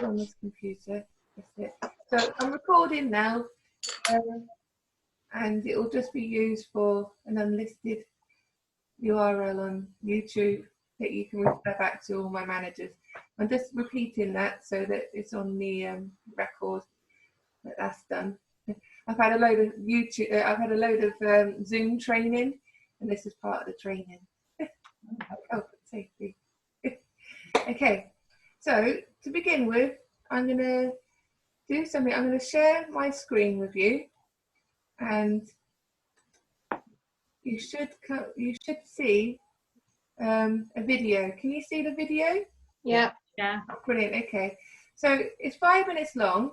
on this computer. That's it. So I'm recording now, and it will just be used for an unlisted URL on YouTube that you can refer back to all my managers. I'm just repeating that so that it's on the record that that's done. I've had a load of YouTube. I've had a load of Zoom training, and this is part of the training. Health and safety. Okay, so to begin with, I'm going to do something. I'm going to share my screen with you, and you should see a video. Can you see the video? Yeah. Yeah. Brilliant. Okay, so it's 5 minutes long,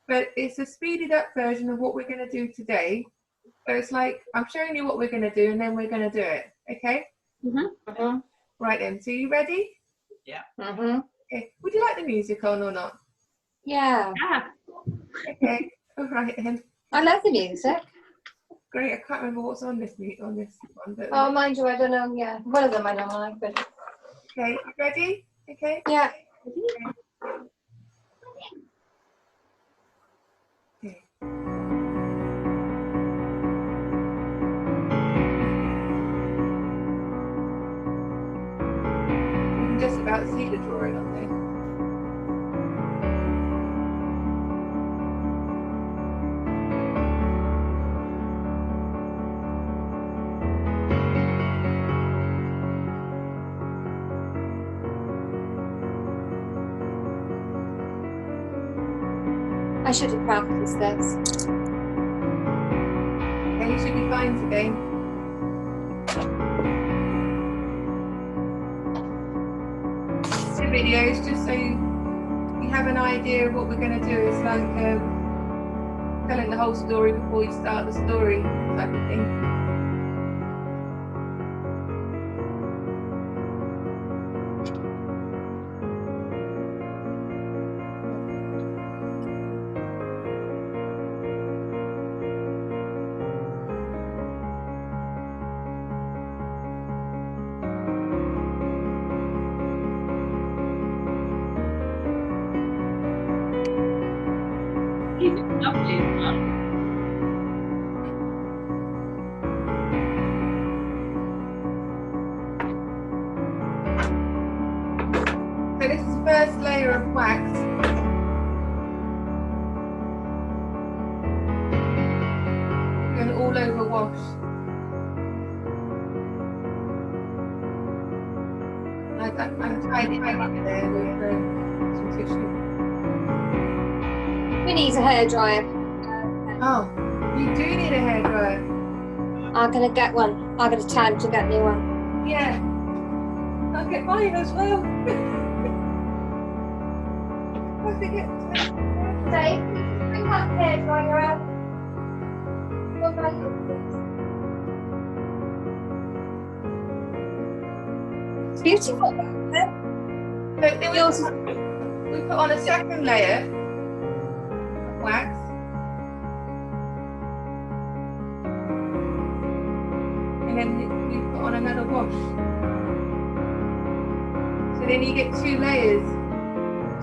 but it's a speeded up version of what we're going to do today. So it's like I'm showing you what we're going to do, and then we're going to do it. Okay. Right then. So you ready? Yeah. Okay. Would you like the music on or not? Yeah. Okay. All right then. I love the music. Great. I can't remember what's on this one. But Oh, mind you, I don't know. Yeah, one of them I don't like, but okay. You ready? Okay. yeah. Okay. You can just about see the drawing on there. I should have practiced this. Okay, you should be fine today. The videos, just so you have an idea of what we're going to do. It's like telling the whole story before you start the story type of thing. Lovely as well. So this is the first layer of wax. We're going to all over wash. I'm tidying up there with some tissue. We need a hairdryer. Oh, you do need a hairdryer. I'm gonna get one. I got a time to get me one. Yeah. I'll get mine as well. I forget to. Dave, bring that hairdryer out. Go back up, please. It's beautiful, isn't it? So then we put on a second layer of wax. And then we put on another wash. So then you get 2 layers,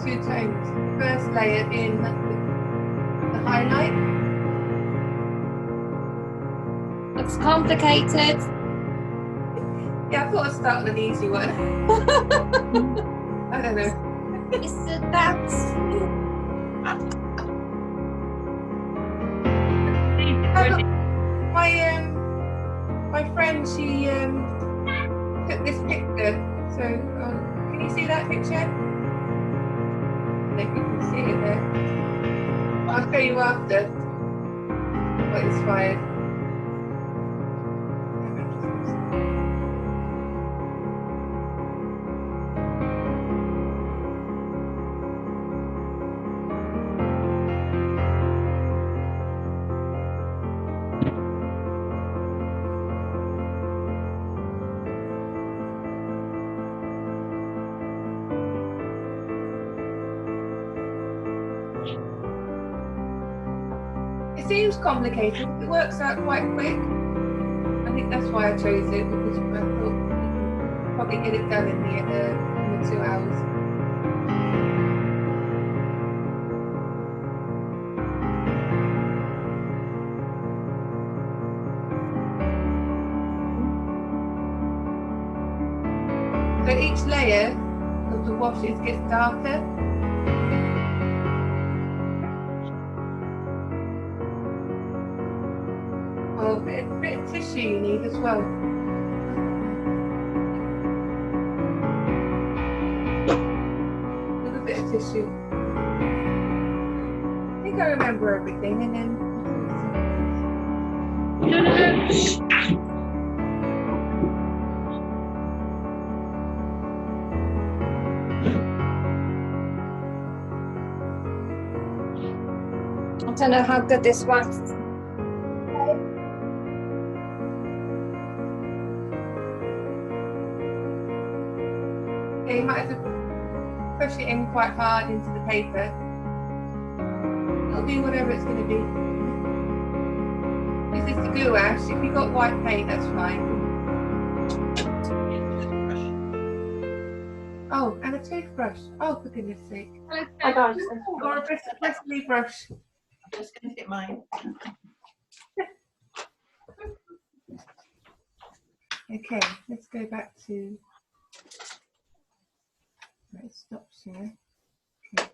2 tones. The first layer being the highlight. It's complicated. Yeah, I thought I'd start with an easy one. I don't know. It's the that's. My friend, she took this picture. So can you see that picture? I don't know if you can see it there. I'll show you after what inspired. It seems complicated, it works out quite quick. I think that's why I chose it, because I thought we can probably get it done in the 2 hours. each layer of the washes gets darker. Oh, a bit of tissue you need as well. A little bit of tissue. I think I remember everything, and then. I don't know how good this wax is. Okay, you might have to push it in quite hard into the paper. It'll be whatever it's going to be. This is the glue ash. If you've got white paint, that's fine. Oh, and a toothbrush. Oh, for goodness sake. I got Or a bristly brush. I'm just going to get mine. Okay, let's go back to. Right, it stops here. Okay.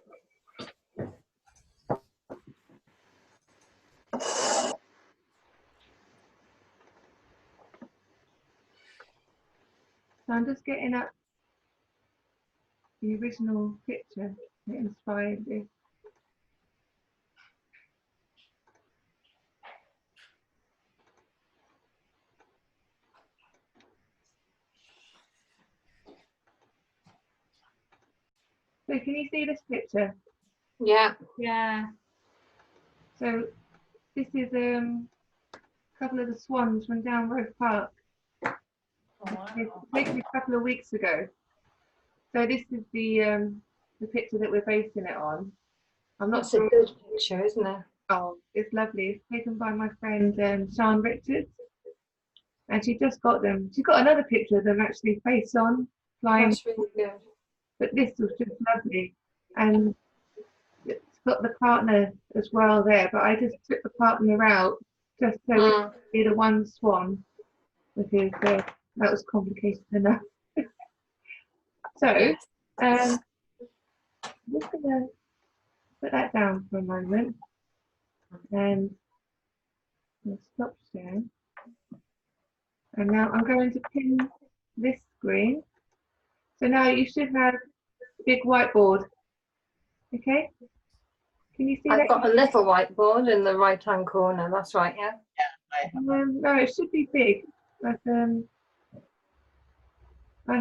So I'm just getting up the original picture that inspired this. So can you see this picture? Yeah. Yeah. So this is a couple of the swans from Down Road Park. Oh, wow. It's taken a couple of weeks ago. So this is the picture that we're basing it on. I'm not That's sure. a good picture, isn't it? Oh, it's lovely. It's taken by my friend Swan Richards, and she just got them. She got another picture of them actually face on, flying. That's really good. But this was just lovely, and it's got the partner as well there. But I just took the partner out just so we could see the one swan, because that was complicated enough. So, I'm just gonna put that down for a moment, and we'll stop sharing. And now I'm going to pin this screen. So now you should have a big whiteboard. Okay? Can you see that? I've got a little whiteboard in the right-hand corner. That's right, yeah. No, it should be big. I've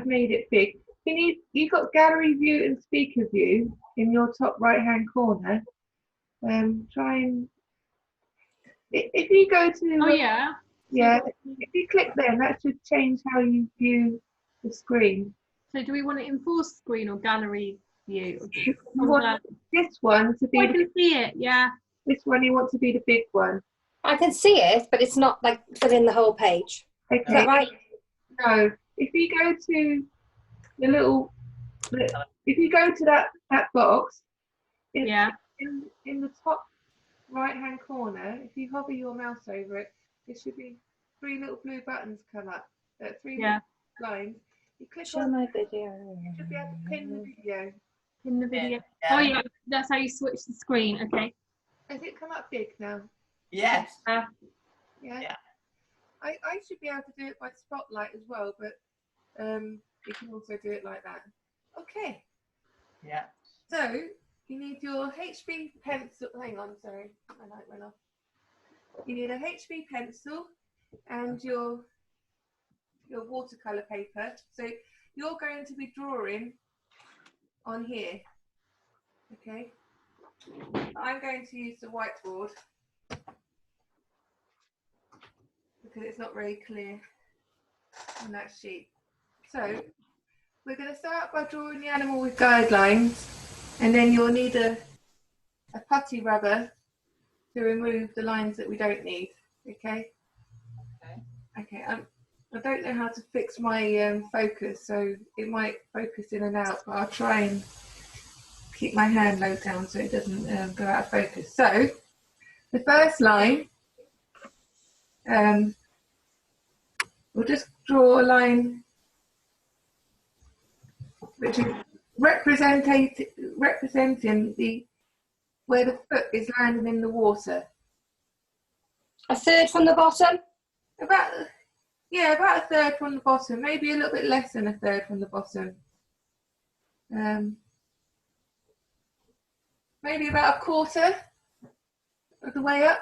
made it big. You've got gallery view and speaker view in your top right-hand corner. Try and if you go to Oh yeah. yeah, if you click there, that should change how you view the screen. So do we want it in full screen or gallery view? You want this one to be. I can see it. Yeah. This one you want to be the big one. I can see it, but it's not like filling the whole page. Okay. Is that right? No. If you go to the little, if you go to that box, Yeah. in the top right hand corner, if you hover your mouse over it, there should be 3 little blue buttons come up. 3 little lines. You click Show on my video. you should be able to pin the video. In the video. Yeah. Oh yeah. That's how you switch the screen. Okay. Has it come up big now? Yes. Yeah. Yeah. I should be able to do it by spotlight as well, but you can also do it like that. Okay. Yeah. So you need your HB pencil. Hang on, sorry, my light went off. You need a HB pencil and your watercolor paper. So you're going to be drawing on here. Okay. I'm going to use the whiteboard because it's not very clear on that sheet. So we're going to start by drawing the animal with guidelines, and then you'll need a putty rubber to remove the lines that we don't need. Okay. Okay. I don't know how to fix my focus, so it might focus in and out, but I'll try and keep my hand low down so it doesn't go out of focus. So the first line, we'll just draw a line which is representing where the foot is landing in the water. A third from the bottom? About a third from the bottom, maybe a little bit less than a third from the bottom. Maybe about a quarter of the way up.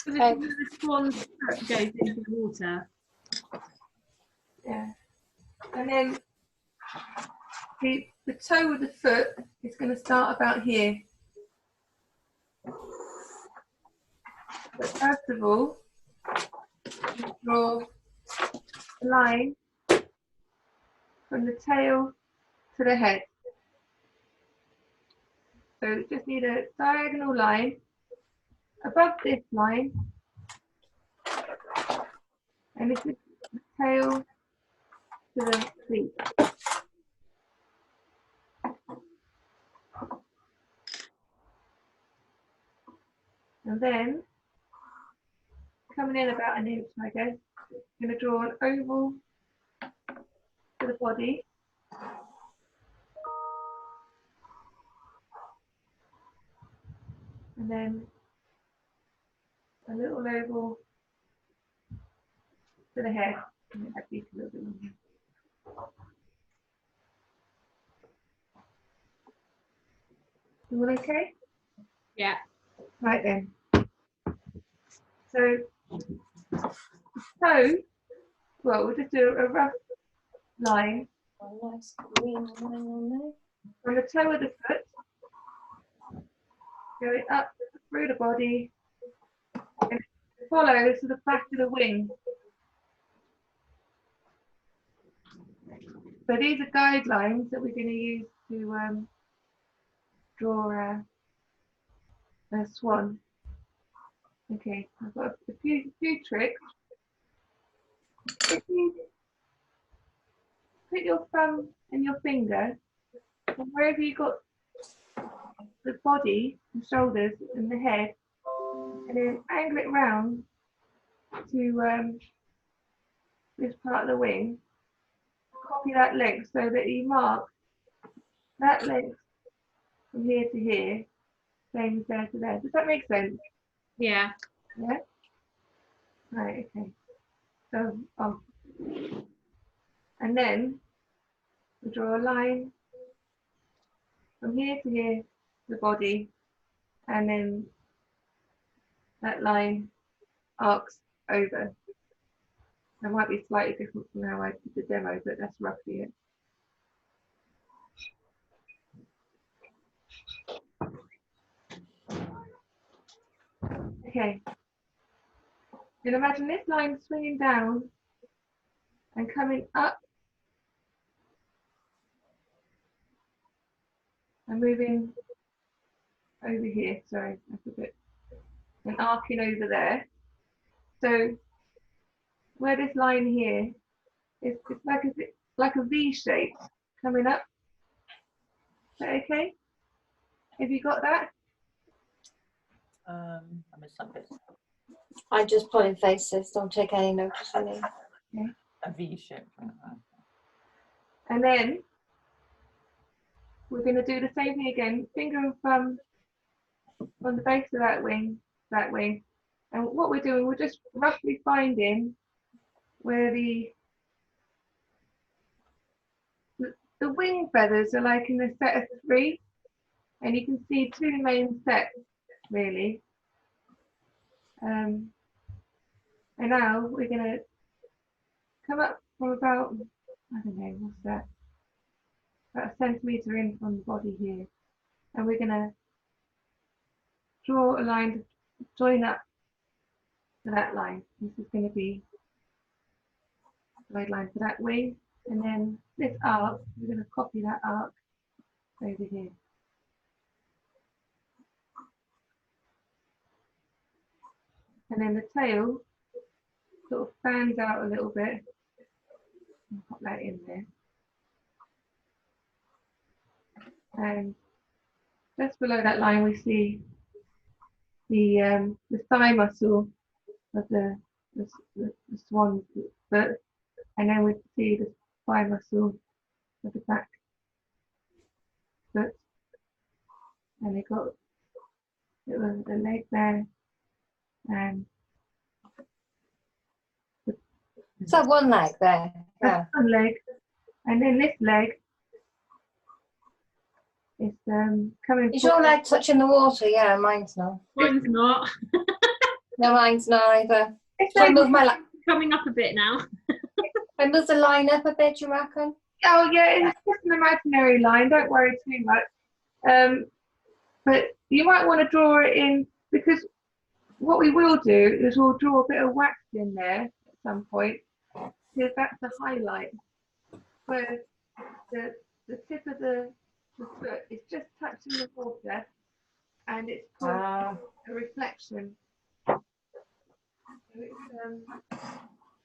Okay. The swan's foot goes into the water. Yeah. And then the toe of the foot is going to start about here. But first of all, draw a line from the tail to the head. So you just need a diagonal line above this line, and this is the tail to the feet. And then, coming in about an inch, I guess, I'm going to draw an oval to the body. And then a little oval to the head. And add these a little bit longer. You all okay? Yeah. Right then. So, well, we'll just do a rough line Nice green line on there. from the toe of the foot, going up through the body, and it follows to the back of the wing. So these are guidelines that we're going to use to draw a swan. Okay, I've got a few tricks. If you put your thumb and your finger, and wherever you got the body, the shoulders and the head, and then angle it round to this part of the wing, copy that length so that you mark that length from here to here, same as there to there. Does that make sense? Yeah. Yeah? Right, okay. So, and then we draw a line from here to here, the body, and then that line arcs over. That might be slightly different from how I did the demo, but that's roughly it. Okay. And imagine this line swinging down and coming up and moving over here. Sorry, that's a bit, and arcing over there. So where this line here is, it's like a V shape coming up. Is that okay? Have you got that? I missed that bit. I'm just pulling faces, don't take any notice of me. Okay. A V shape. And then we're going to do the same thing again. Finger and thumb on the base of that wing. And what we're doing, we're just roughly finding where the wing feathers are like in a set of 3. And you can see 2 main sets, really. And now we're going to come up from about, I don't know, what's that? About a centimetre in from the body here. And we're going to draw a line to join up to that line. This is going to be the guideline for that wing. And then this arc, we're going to copy that arc over here. And then the tail sort of fans out a little bit. I'll pop that in there. And just below that line, we see the thigh muscle of the swan's foot, and then we see the thigh muscle at the back foot, and we've got the leg there, and So one leg there. Yeah. that's one leg, and then this leg is coming. Is your leg touching the water? Yeah, mine's not. Mine's not. No, mine's not either. It's Should I like, move my Coming up a bit now. I move the line up a bit, you reckon? oh yeah, it's just an imaginary line. Don't worry too much. But you might want to draw it in, because what we will do is we'll draw a bit of wax in there at some point, because that's the highlight. Where the tip of the foot is just touching the water, and it's called a reflection. So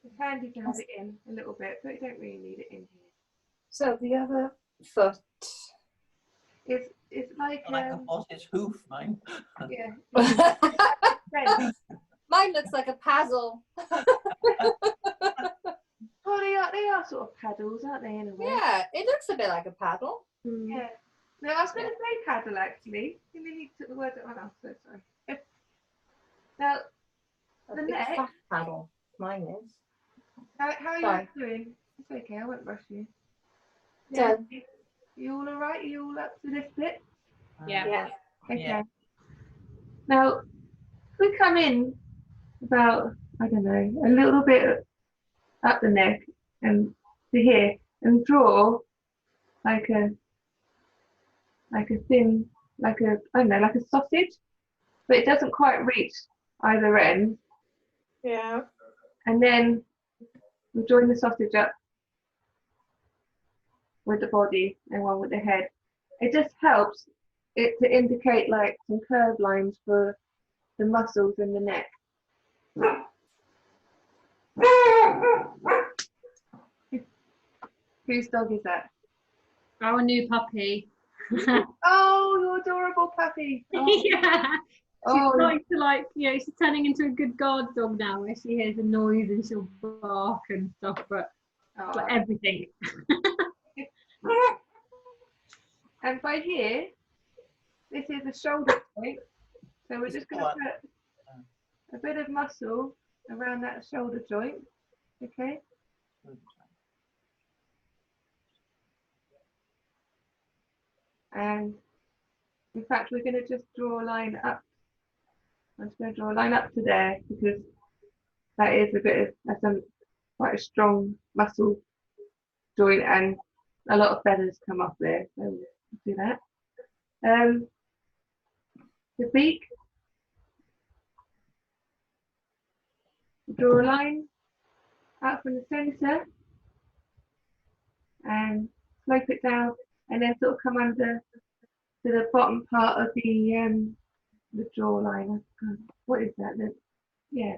it's handy to have it in a little bit, but you don't really need it in here. So the other foot. It's like Like a horse's hoof, mine. yeah. Mine looks like a puzzle. Well, they are sort of paddles, aren't they, in a way? Yeah, it looks a bit like a paddle. Yeah. No, I was going to say paddle actually, and then you took the words out of my mouth. So sorry. Now, A the big neck. fat paddle. Mine is. How are Sorry. you doing? It's okay. I won't rush you. Done. You all alright? You all up to this bit? Yeah. Yeah. Okay. Yeah. Now, if we come in about, I don't know, a little bit up the neck and to here, and draw like a thin, I don't know, like a sausage, but it doesn't quite reach either end. Yeah. And then we join the sausage up with the body and one with the head. It just helps it to indicate like some curved lines for the muscles in the neck. Whose dog is that? Our new puppy. Oh, your adorable puppy. Oh, Yeah. She's oh, starting to she's turning into a good guard dog now, where she hears a noise and she'll bark and stuff, but oh. everything. And by here, this is the shoulder joint. So we're just going to put a bit of muscle around that shoulder joint. Okay. And in fact, we're going to just draw a line up. I'm just going to draw a line up to there, because that is quite a strong muscle joint, and a lot of feathers come off there. So we'll do that. The beak. Draw a line out from the centre and slope it down, and then sort of come under to the bottom part of the jawline. What is that? Yeah,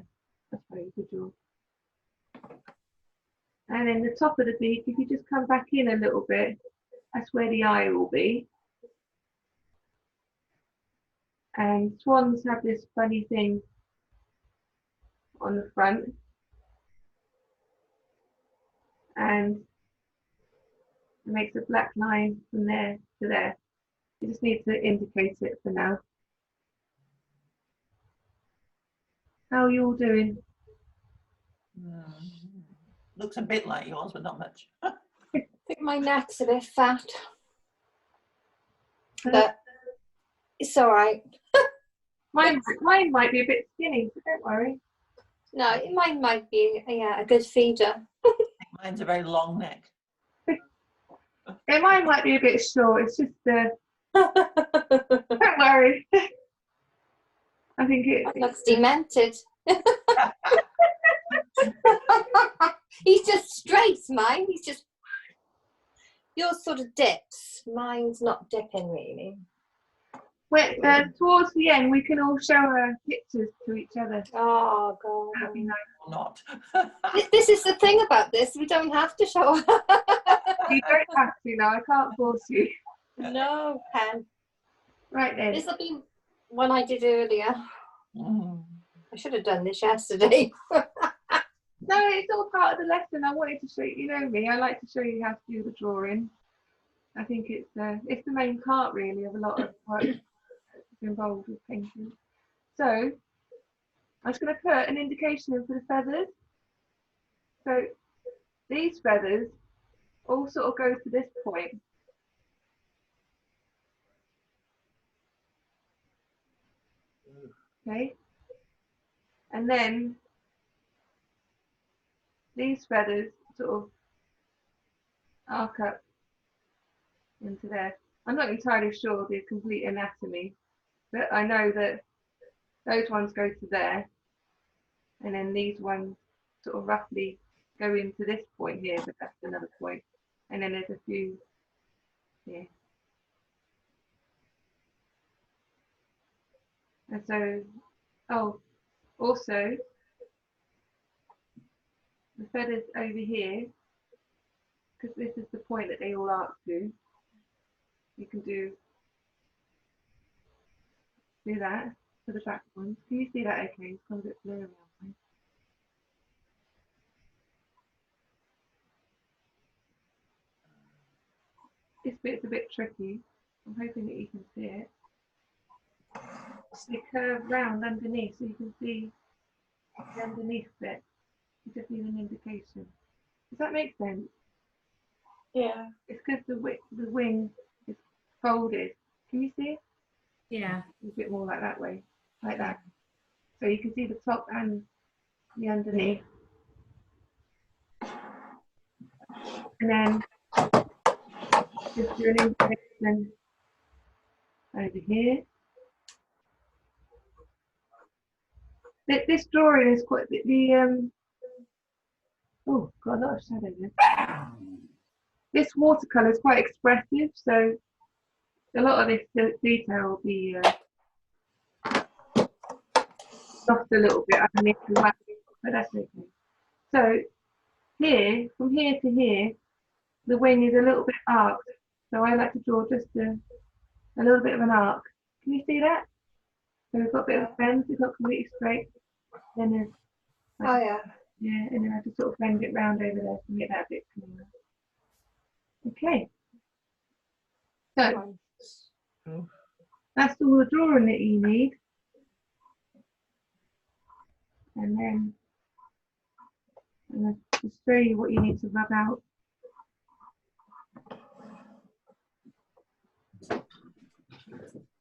that's very good jaw. And then the top of the beak, if you just come back in a little bit, that's where the eye will be. And swans have this funny thing on the front, and it makes a black line from there to there. You just need to indicate it for now. How are you all doing? Looks a bit like yours, but not much. I think my neck's a bit fat, but it's all right. Mine might be a bit skinny, but don't worry. No, mine might be a good feeder. Mine's a very long neck. Yeah, mine might be a bit short. It's just don't worry. I think it looks demented. He's just straight, mine. He's just, yours sort of dips. Mine's not dipping really. Towards the end, we can all show our pictures to each other. Oh God. That'd be nice. Or not. This is the thing about this. We don't have to show. You don't have to now. I can't force you. No, Pen. Right then. This will be one I did earlier. I should have done this yesterday. No, it's all part of the lesson. I wanted to show you. You know me. I like to show you how to do the drawing. I think it's the main part really of a lot of work that's involved with painting. So I'm just going to put an indication in for the feathers. So these feathers all sort of go to this point. Okay, and then these feathers sort of arc up into there. I'm not entirely sure of the complete anatomy, but I know that those ones go to there, and then these ones sort of roughly go into this point here, but that's another point. And then there's a few here. And so, oh, also the feathers over here, because this is the point that they all arc to, you can do that for the back ones. Can you see that okay? It's gone a bit blurry. This bit's a bit tricky. I'm hoping that you can see it. They curve round underneath, so you can see the underneath bit. You just need an indication. Does that make sense? Yeah. It's because the wing is folded. Can you see it? Yeah. A bit more like that way, like that. So you can see the top and the underneath. And then just do an indication over here. This drawing is quite oh, got a lot of shadow there. This watercolour is quite expressive, so a lot of this detail will be lost a little bit underneath the wax, but that's okay. So here, from here to here, the wing is a little bit arced. So I like to draw just a little bit of an arc. Can you see that? So we've got a bit of bend, it's not completely straight. Then there's Oh yeah. yeah, and then I just sort of bend it round over there to make that a bit cleaner. Okay. So that's all the drawing that you need. And then I'm going to just show you what you need to rub out.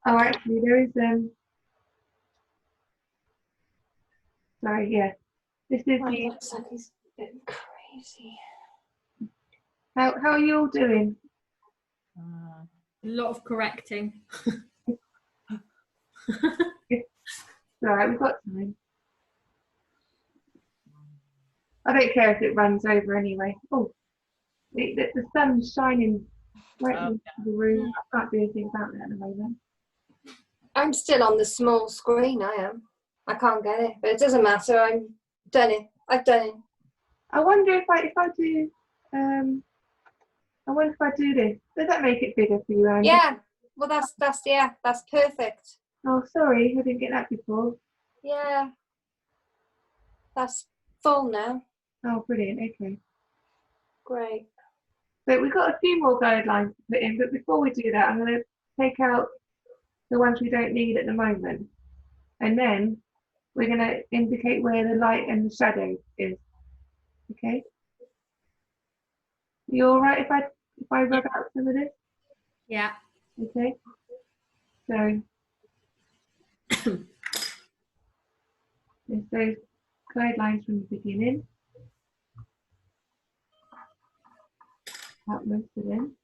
Oh, actually, there is sorry, yeah. This is the. Looks like he's a bit crazy. How are you all doing? A lot of correcting. It's all right, we've got time. I don't care if it runs over anyway. Oh, the sun's shining right into the room. I can't do anything about that at the moment. I'm still on the small screen, I am. I can't get it, but it doesn't matter. I've done it. I wonder if I do I wonder if I do this. Does that make it bigger for you, Andy? Yeah. Well, that's perfect. Oh, sorry, I didn't get that before. Yeah. That's full now. Oh, brilliant. Okay. Great. So we've got a few more guidelines to put in, but before we do that, I'm going to take out the ones we don't need at the moment, and then we're going to indicate where the light and the shadow is. Okay. You all right if I rub out some of this? Yeah. Okay. So there's those guidelines from the beginning. Out most of them.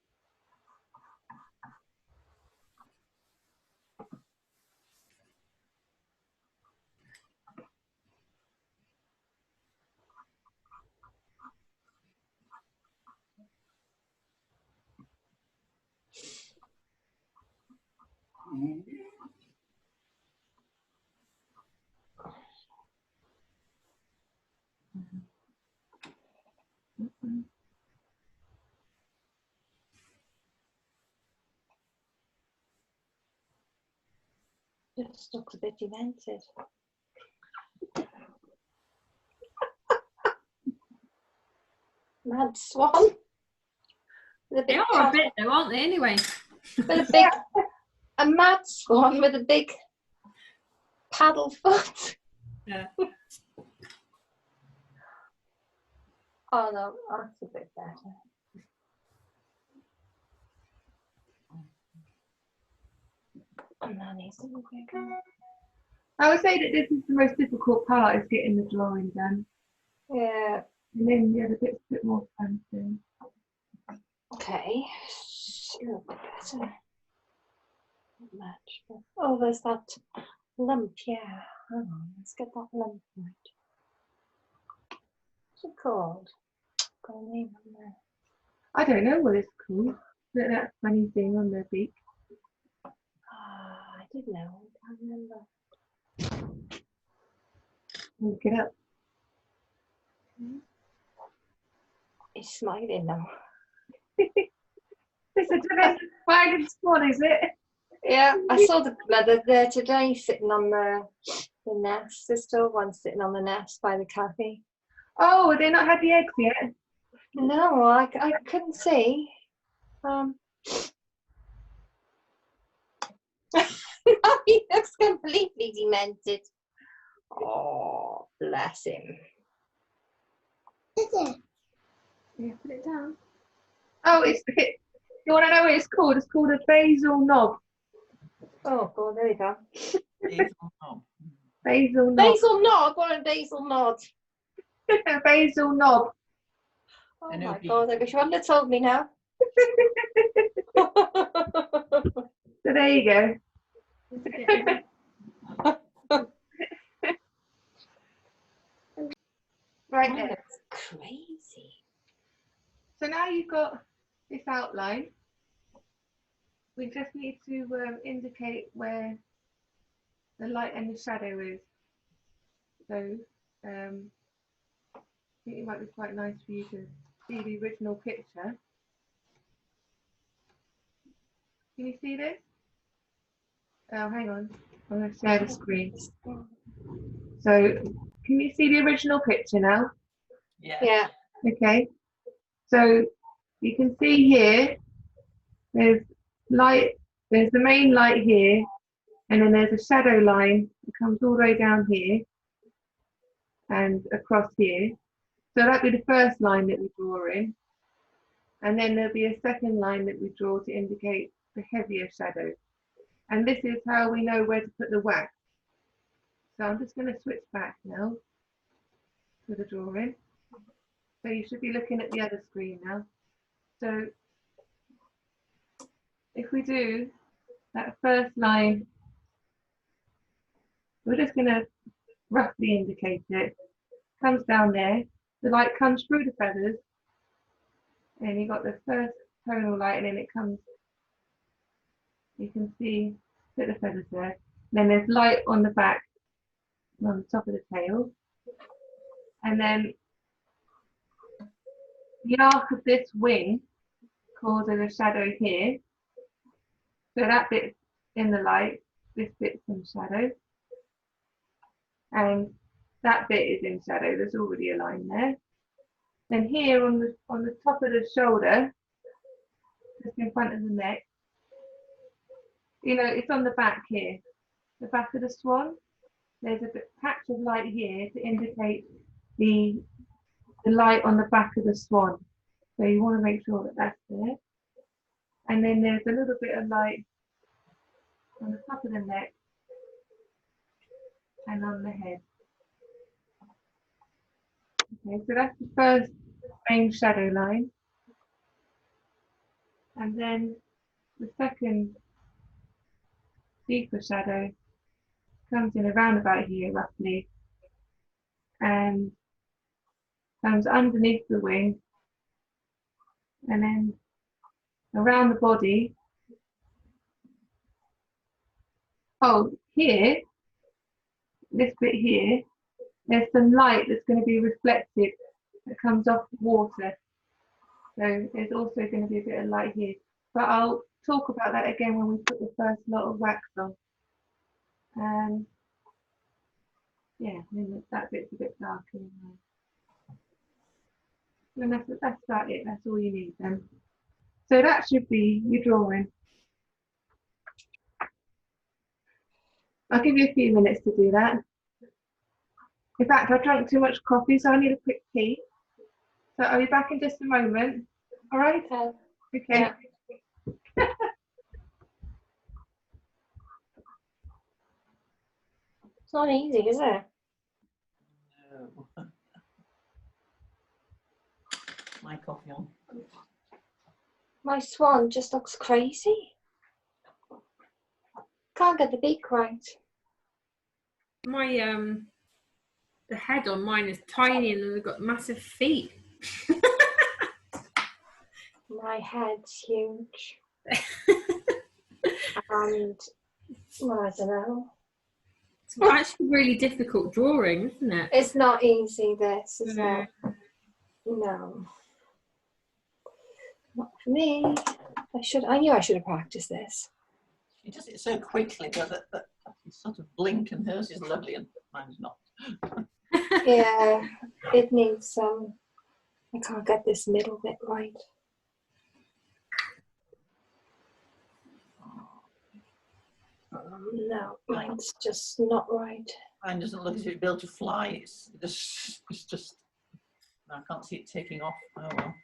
Just looks a bit demented. Mad Swan. With a They big are a bit though, aren't they, anyway? with a big, a mad swan with a big paddle foot. Yeah. Oh no, that's a bit better. And then he's a bigger. I would say that this is the most difficult part, is getting the drawing done. Yeah. And then the other bit's a bit more fun too. Okay. A little bit better. Not much. Oh, there's that lump. Yeah. Hang on. Let's get that lump right. What's it called? Got a name on there. I don't know what it's called. But that funny thing on their beak. I did know. I can't remember. Look it up. He's smiling now. It's a tremendous fine swan, is it? Yeah, I saw the mother there today sitting on the nest. There's still one sitting on the nest by the cafe. Oh, have they not had the eggs yet? No, I couldn't see. He looks completely demented. Oh, bless him. Yeah, put it down. Oh, you want to know what it's called? It's called a basil knob. Oh, God, there we go. Basil knob. Basil nod, what a basil nod. Basil knob. Oh I know my people. God, I wish you hadn't have told me now. So there you go. Right That there. looks crazy. So now you've got this outline. We just need to indicate where the light and the shadow is. So I think it might be quite nice for you to see the original picture. Can you see this? Oh, hang on. I'm going to share the screen. So can you see the original picture now? Yeah. Yeah. Okay. So you can see here, there's light, there's the main light here, and then there's a shadow line that comes all the way down here and across here. So that'd be the first line that we draw in. And then there'll be a second line that we draw to indicate the heavier shadow. And this is how we know where to put the wax. So I'm just going to switch back now to the drawing. So you should be looking at the other screen now. So if we do that first line, we're just going to roughly indicate it. Comes down there, the light comes through the feathers, and you got the first tonal light, and then it comes, you can see, put the feathers there. Then there's light on the back, on the top of the tail, and then the arc of this wing causes a shadow here. So that bit's in the light, this bit's in shadow, and that bit is in shadow. There's already a line there. Then here on the top of the shoulder, just in front of the neck, you know, it's on the back here, the back of the swan. There's a patch of light here to indicate the light on the back of the swan. So you want to make sure that that's there. And then there's a little bit of light on the top of the neck and on the head. Okay, so that's the first main shadow line. And then the second deeper shadow comes in around about here roughly and comes underneath the wing and then around the body. Oh, here, this bit here, there's some light that's going to be reflected that comes off water. So there's also going to be a bit of light here. But I'll talk about that again when we put the first lot of wax on. Yeah, then that bit's a bit darker. And that's about it. That's all you need then. So that should be your drawing. I'll give you a few minutes to do that. In fact, I drank too much coffee, so I need a quick tea. So I'll be back in just a moment. All right? Okay. Okay. Yeah. It's not easy, is it? No. My coffee on. My swan just looks crazy. Can't get the beak right. My the head on mine is tiny and they've got massive feet. My head's huge. And well, I don't know. It's actually really difficult drawing, isn't it? It's not easy, this, is No. it? No. Not for me. I knew I should have practiced this. She does it so quickly, but that sort of blink, and hers is lovely, and mine's not. Yeah, it needs I can't get this middle bit right. No, mine's just not right. Mine doesn't look as if it'd be able to fly. It's just. I can't see it taking off. Oh well.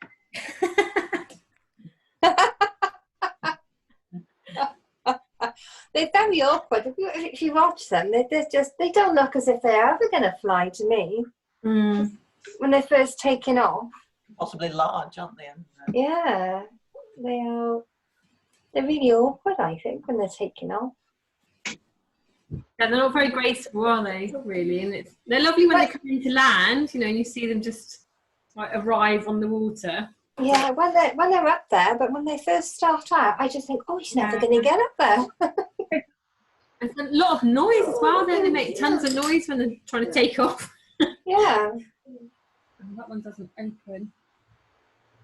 They're very awkward. If you watch them, they don't look as if they're ever going to fly to me. Mm. When they're first taking off. Possibly large, aren't they? Yeah, they are. They're really awkward, I think, when they're taking off. Yeah, they're not very graceful, are they? Really, and they're lovely when they come into land, you know, and you see them just like arrive on the water. Yeah, when they're up there, but when they first start out, I just think, oh, he's never going to get up there. And a lot of noise as well. Then they make tons of noise when they're trying to take off. Yeah. And that one doesn't open.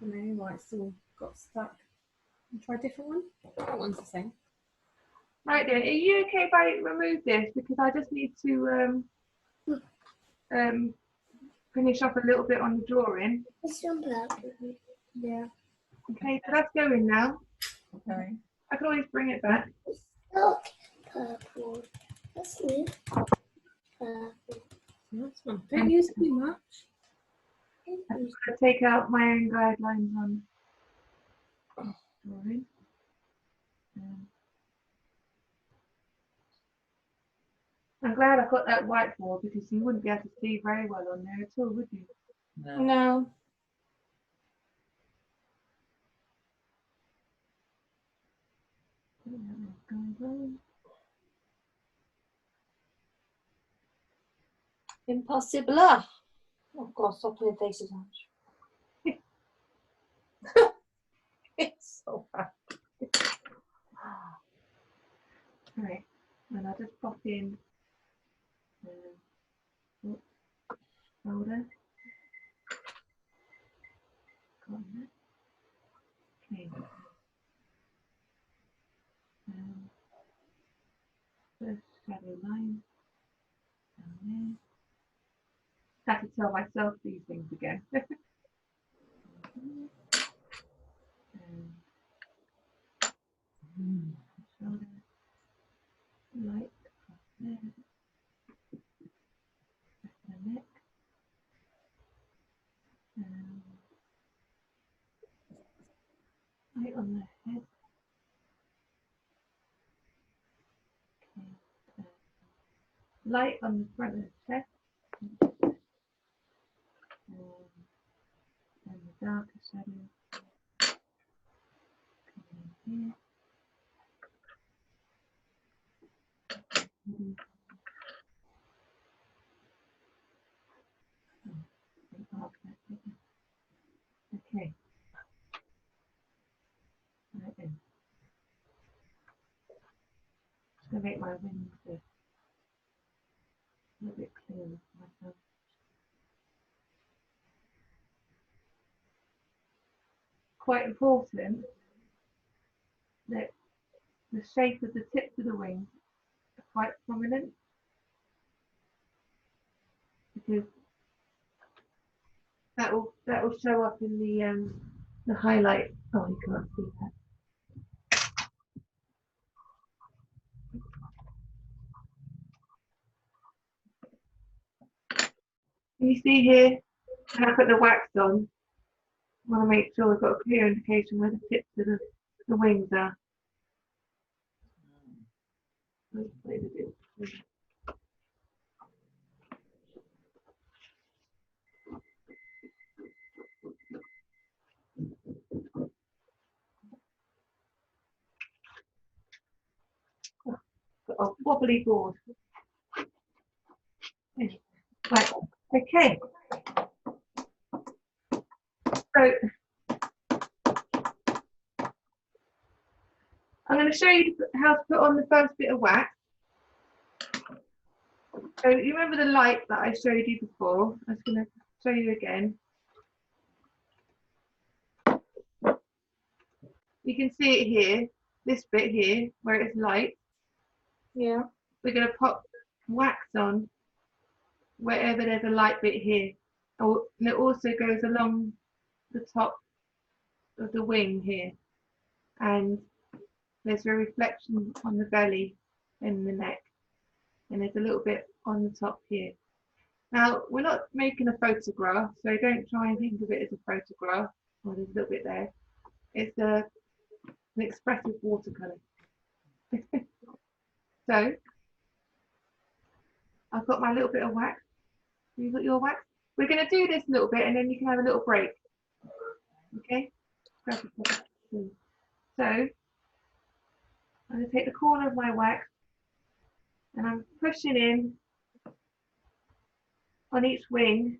I don't know why it's still got stuck. Try a different one. That one's the same. Right then, are you okay if I remove this? Because I just need to finish off a little bit on the drawing. Yeah. Okay, so that's going now. Okay. I can always bring it back. Look, purple. That's new. Purple. Nice one. Don't use too much. I'm just going to take out my own guidelines on drawing. I'm glad I've got that whiteboard because you wouldn't be able to see very well on there at all, would you? No. No. Impossible. Oh God, stop putting faces on. It's so hard. Right, and I'll just pop in shoulder. Got that. Okay. First shadow line down there. Have to tell myself these things again. Shoulder, light across there, the neck, light on the head. Okay. Light on the front of the chest, and the darker shadow coming in here. Okay. Right then. Just gonna make my wings a little bit clearer for myself. Quite important that the shape of the tips of the wings are quite prominent, because that will show up in the highlight Oh, you can't see that. Can you see here? When I put the wax on, I want to make sure we've got a clear indication where the tips of the wings are. Let's play the dip. Got a wobbly board. Right, okay. So I'm going to show you how to put on the first bit of wax. So you remember the light that I showed you before? I'm just going to show you again. You can see it here, this bit here, where it's light. Yeah. We're going to pop wax on wherever there's a light bit here. Oh, and it also goes along the top of the wing here. And there's a reflection on the belly and the neck. And there's a little bit on the top here. Now, we're not making a photograph, so don't try and think of it as a photograph. Oh, there's a little bit there. It's an expressive watercolour. So, I've got my little bit of wax. You've got your wax. We're going to do this little bit and then you can have a little break. Okay? So, I'm going to take the corner of my wax and I'm pushing in on each wing.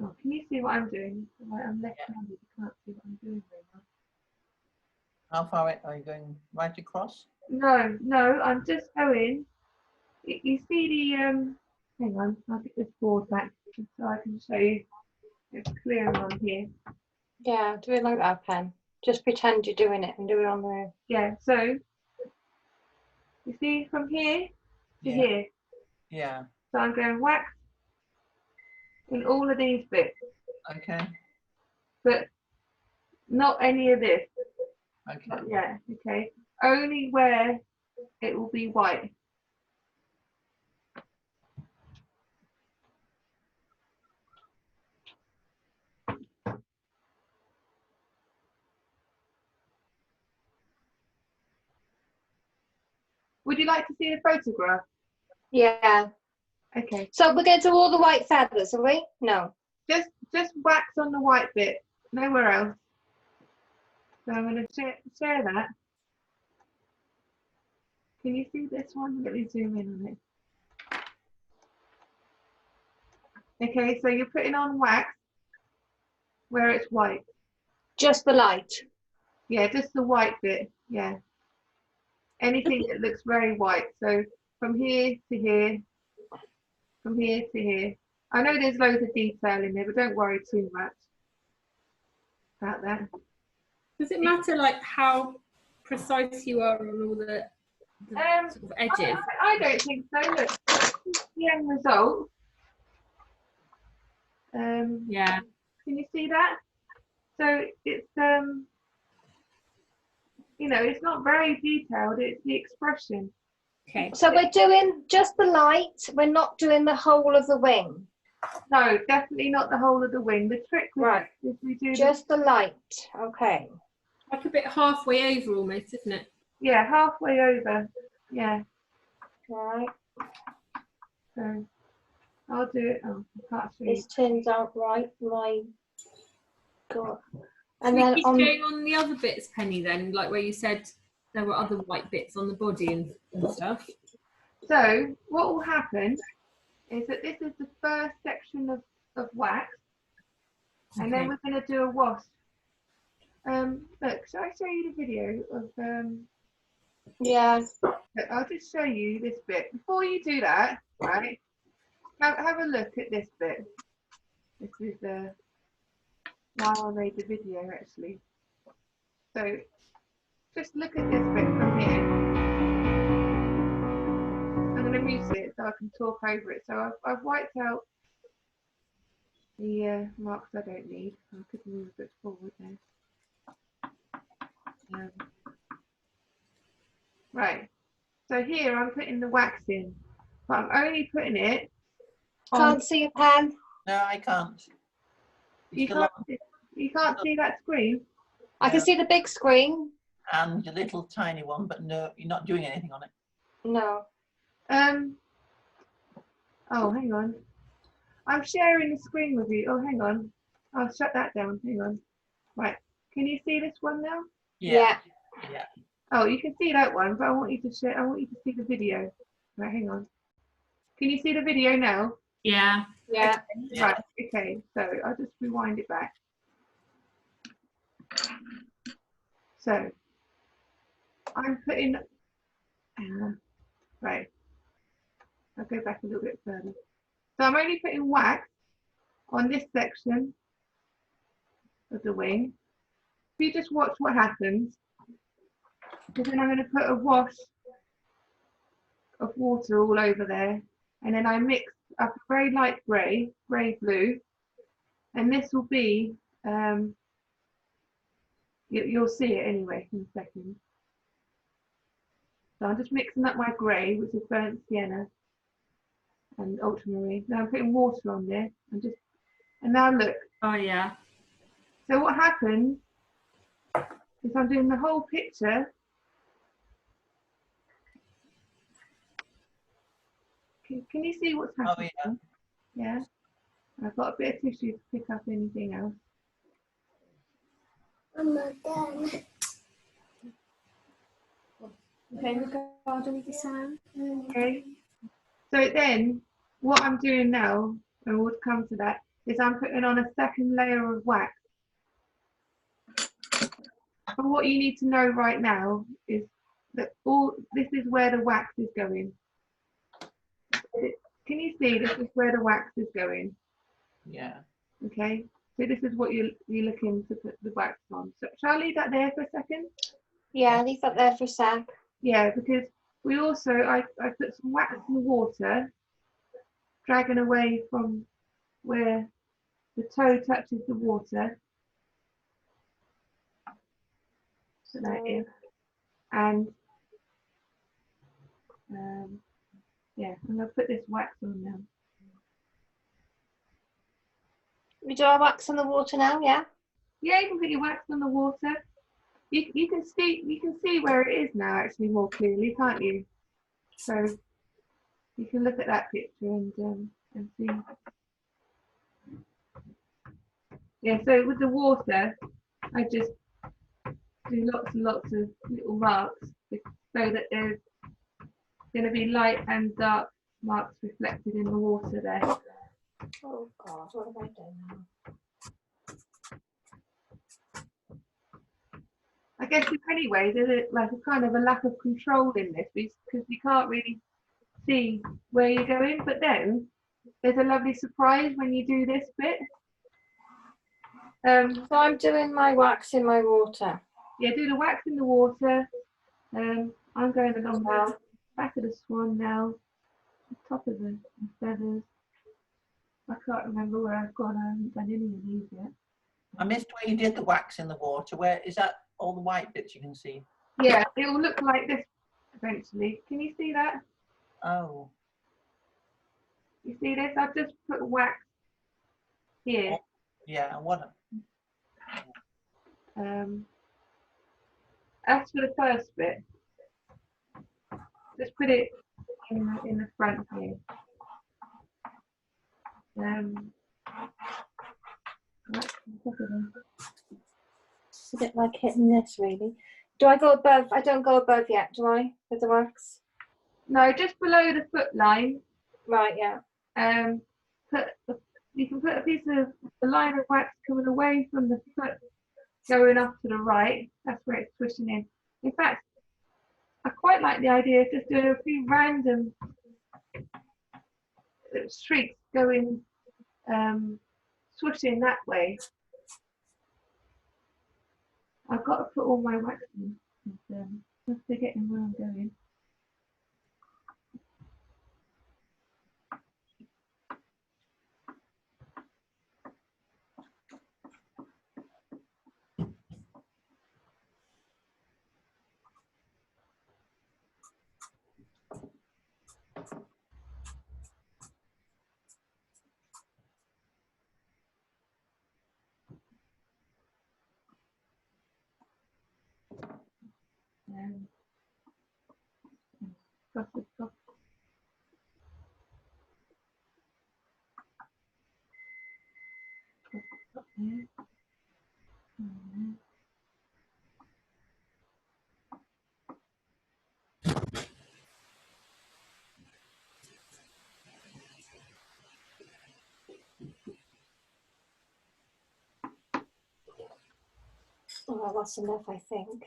Oh, can you see what I'm doing? I'm left-handed, you can't see what I'm doing very well. How far are you going? Right across? No, no, I'm just going. You see the, hang on, I'll get this board back just so I can show you. It's clear on here. Yeah, do it like that, Pen. Just pretend you're doing it and do it on the... Yeah, so, you see from here to here. Yeah. So I'm going wax in all of these bits, Okay. but not any of this. Okay. Yeah, okay. Only where it will be white. Would you like to see the photograph? Yeah. Okay. So we're going to do all the white feathers, are we? No. Just wax on the white bit, nowhere else. So I'm going to share that. Can you see this one? Let me zoom in on it. Okay, so you're putting on wax where it's white. Just the light. Yeah, just the white bit. Yeah. Anything that looks very white. So from here to here, from here to here. I know there's loads of detail in there, but don't worry too much about that. Does it matter like how precise you are on all the sort of edges? I don't think so. Look, the end result. Yeah. Can you see that? So it's you know, it's not very detailed. It's the expression. Okay. So we're doing just the light. We're not doing the whole of the wing. No, definitely not the whole of the wing. The trick with Right. it is we do Just the light. Okay. Like a bit halfway over almost, isn't it? yeah, halfway over. Yeah. Right. So I'll do it. Oh, I can't show you. This turns out right. My God. And Should we then keep on... going on the other bits, Penny, then? Like where you said there were other white bits on the body and stuff. So what will happen is that this is the first section of wax, and then we're going to do a wash. Look, shall I show you the video of Yeah. look, I'll just show you this bit. Before you do that, right, have a look at this bit. This is while I made the video actually. So just look at this bit from here. I'm going to mute it so I can talk over it. So I've wiped out the marks I don't need. I could move a bit forward there. Um, right. So here I'm putting the wax in, but I'm only putting it on. Can't see your pen. No, I can't. You can't. You can't see that screen. I can No. see the big screen. And your little tiny one, but no, you're not doing anything on it. No. Oh, hang on. I'm sharing the screen with you. Oh, hang on. I'll shut that down. Hang on. Right. Can you see this one now? Yeah. Yeah. Oh, you can see that one, but I want you to share. I want you to see the video. Right. Hang on. Can you see the video now? Yeah. Yeah. Yeah. Right. Okay. So I'll just rewind it back. So I'm putting. Right. I'll go back a little bit further. So I'm only putting wax on this section of the wing. If you just watch what happens, because then I'm going to put a wash of water all over there, and then I mix up a very light grey blue, and this will be, you'll see it anyway in a second. So I'm just mixing up my grey, which is burnt sienna and ultramarine. Now I'm putting water on there, and now look. Oh yeah. So what happens is I'm doing the whole picture. Can you see what's happening? Oh, yeah. Yeah. I've got a bit of tissue to pick up anything else. I'm not done. Okay, regarding the sound. Okay. So then, what I'm doing now, and we'll come to that, is I'm putting on a second layer of wax. But what you need to know right now is that this is where the wax is going. Can you see this is where the wax is going? Yeah. Okay. So this is what you're looking to put the wax on. So shall I leave that there for a second? Yeah, leave that there for a sec. Yeah, because we also I put some wax in the water, dragging away from where the toe touches the water. So that is, and yeah, I'm gonna put this wax on now. We do our wax on the water now, yeah? Yeah, you can put your wax on the water. You can see where it is now actually more clearly, can't you? So you can look at that picture and see. Yeah, so with the water, I just do lots and lots of little marks so that there's going to be light and dark marks reflected in the water there. Oh God, what have I done now? I guess in many ways there's like a kind of a lack of control in this because you can't really see where you're going, but then there's a lovely surprise when you do this bit. So I'm doing my wax in my water. Yeah, do the wax in the water. I'm going along the back of the swan now, the top of the feathers. I can't remember where I've gone. I haven't done any of these yet. I missed where you did the wax in the water. Where is that? All the white bits you can see. Yeah, it will look like this eventually. Can you see that? Oh. You see this? I've just put wax here. Yeah. What? As for the first bit, just put it in the front here. Right, It's a bit like hitting this, really. Do I go above? I don't go above yet, do I? With the wax? no, just below the foot line. Right, yeah. You can put a piece of the line of wax coming away from the foot, going up to the right. That's where it's pushing in. In fact, I quite like the idea of just doing a few random streaks going, swooshing that way. I've got to put all my wax in. I'm forgetting where I'm going. Dot, dot, dot. Dot, dot, there. Mhm. Oh, well, that's enough, I think.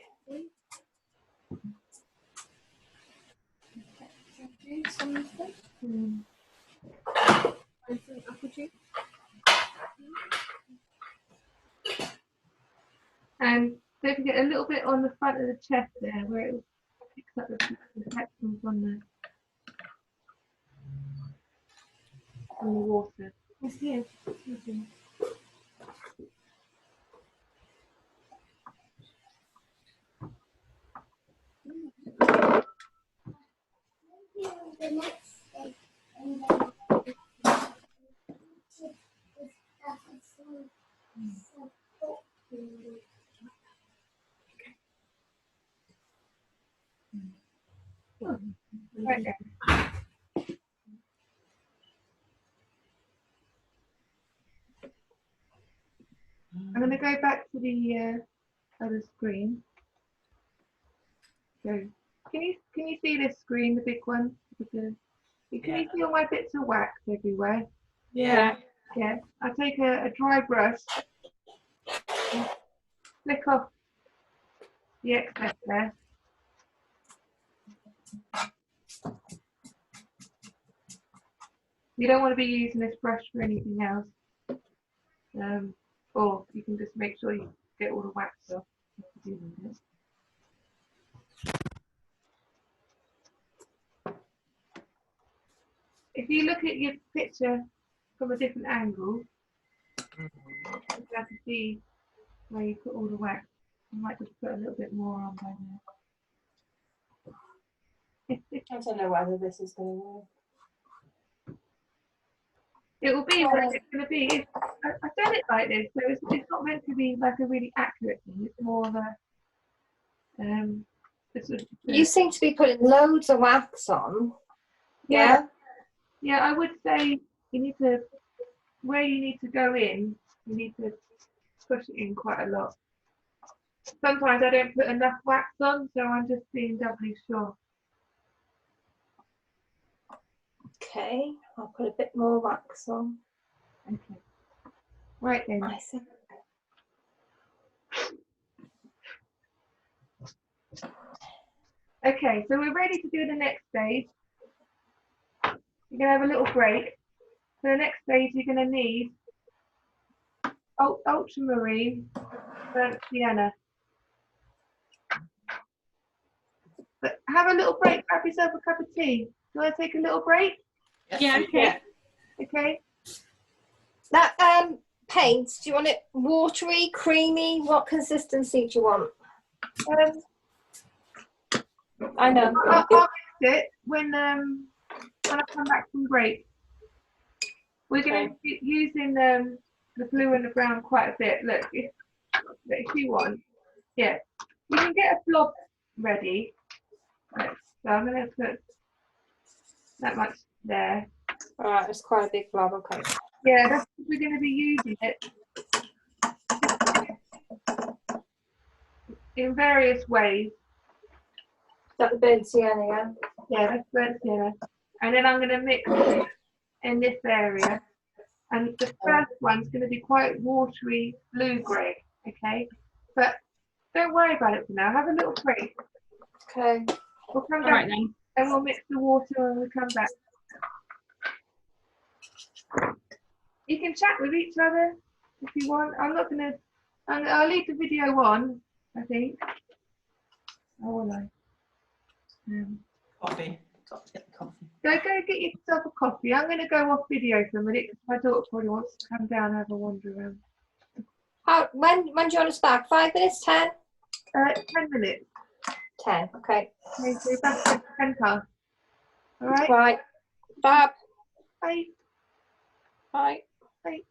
Do something. And some apple juice. And don't forget a little bit on the front of the chest there, where it picks up the reflections on the water. Yes, here. Okay. The next day, and then Right there. I'm going to go back to the other screen. So, can you see this screen, the big one? Can you see all my bits of wax everywhere? Yeah. Yeah. I take a dry brush, and flick off the excess there. You don't want to be using this brush for anything else. Or you can just make sure you get all the wax off. If you look at your picture from a different angle, you have to see where you put all the wax. I might just put a little bit more on by there. I don't know whether this is going to work. It will be what it's going to be. I've done it like this, so it's not meant to be like a really accurate thing. It's more of a sort of, You seem to be putting loads of wax on. yeah. Yeah, I would say you need to, where you need to go in, you need to push it in quite a lot. Sometimes I don't put enough wax on, so I'm just being doubly sure. Okay, I'll put a bit more wax on. Okay. Right then. I think. Okay, so we're ready to do the next stage. You're going to have a little break. For the next stage, you're going to need ultramarine burnt sienna. But have a little break. Grab yourself a cup of tea. Do you want to take a little break? Yeah, okay. Okay. That paint, do you want it watery, creamy? What consistency do you want? I know. I'll mix it when I come back from break. We're going to be using the blue and the brown quite a bit. Look, if you want, yeah, you can get a blob ready. Right, so I'm going to put that much there. All right, it's quite a big blob. Okay. Yeah, that's what we're going to be using it in various ways. Is that the burnt sienna, yeah? Yeah, that's burnt sienna. And then I'm going to mix it in this area. And the first one's going to be quite watery blue-grey, okay? But don't worry about it for now. Have a little break. Okay. We'll come All back right then. and we'll mix the water when we come back. You can chat with each other if you want. I'm not going to... I'll leave the video on, I think. Oh, will I? Coffee. Got to get the coffee. Go get yourself a coffee. I'm going to go off video for a minute because my daughter probably wants to come down and have a wander around. When do you want us back? 5 minutes, 10? 10 minutes. 10, okay. Okay, so back at 10 past. All right? Right. Fab. Bye. Bye. Bye.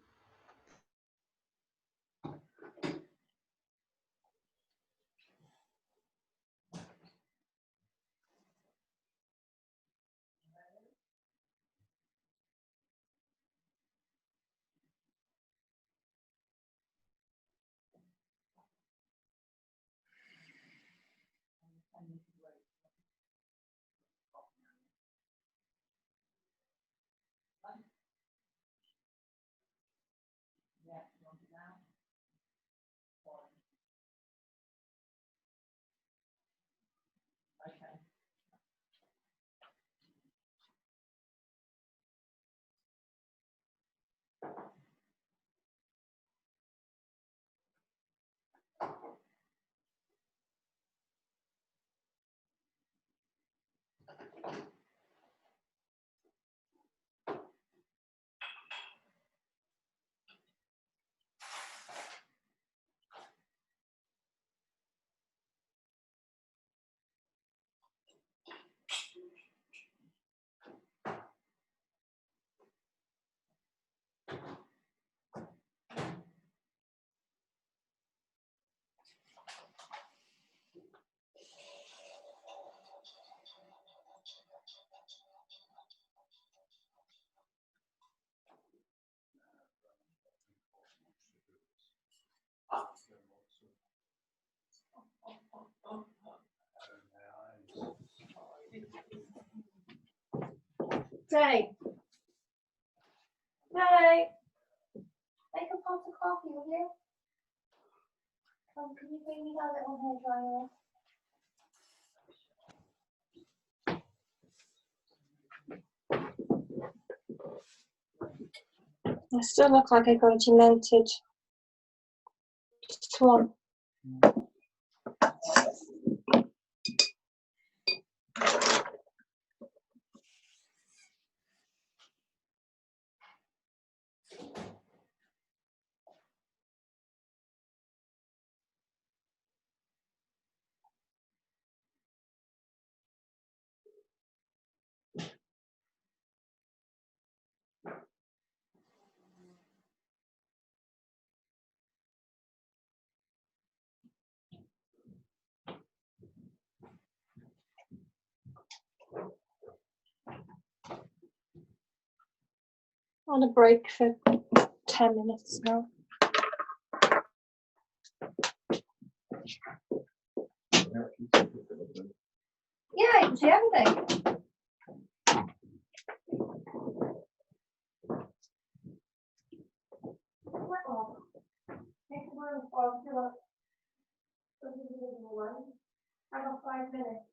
Jay. Jay. Make a pot of coffee, will you? Come, can you bring me that little hairdryer? I still look like I got a demented swan. On a break for 10 minutes now. Yeah, you can see everything. I got 5 minutes.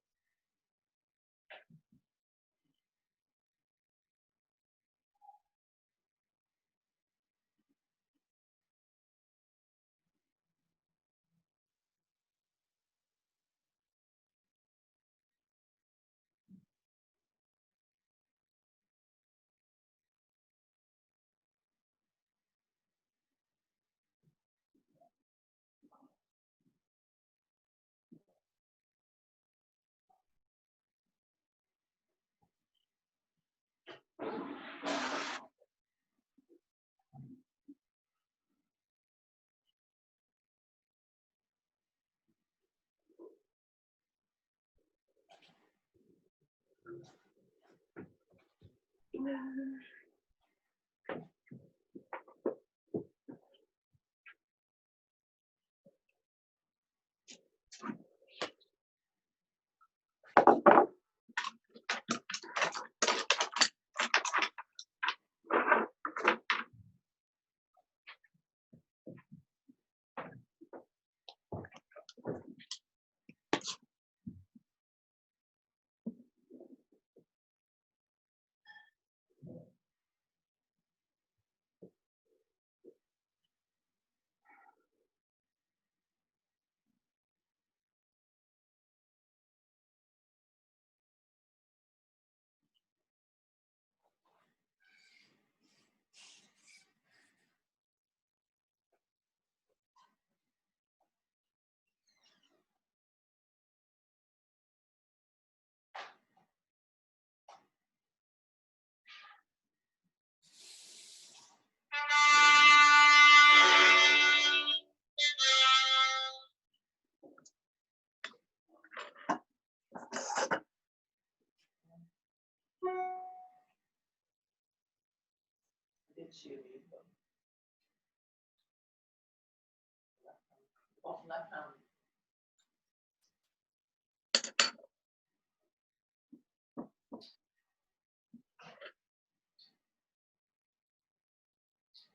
Bottom left hand.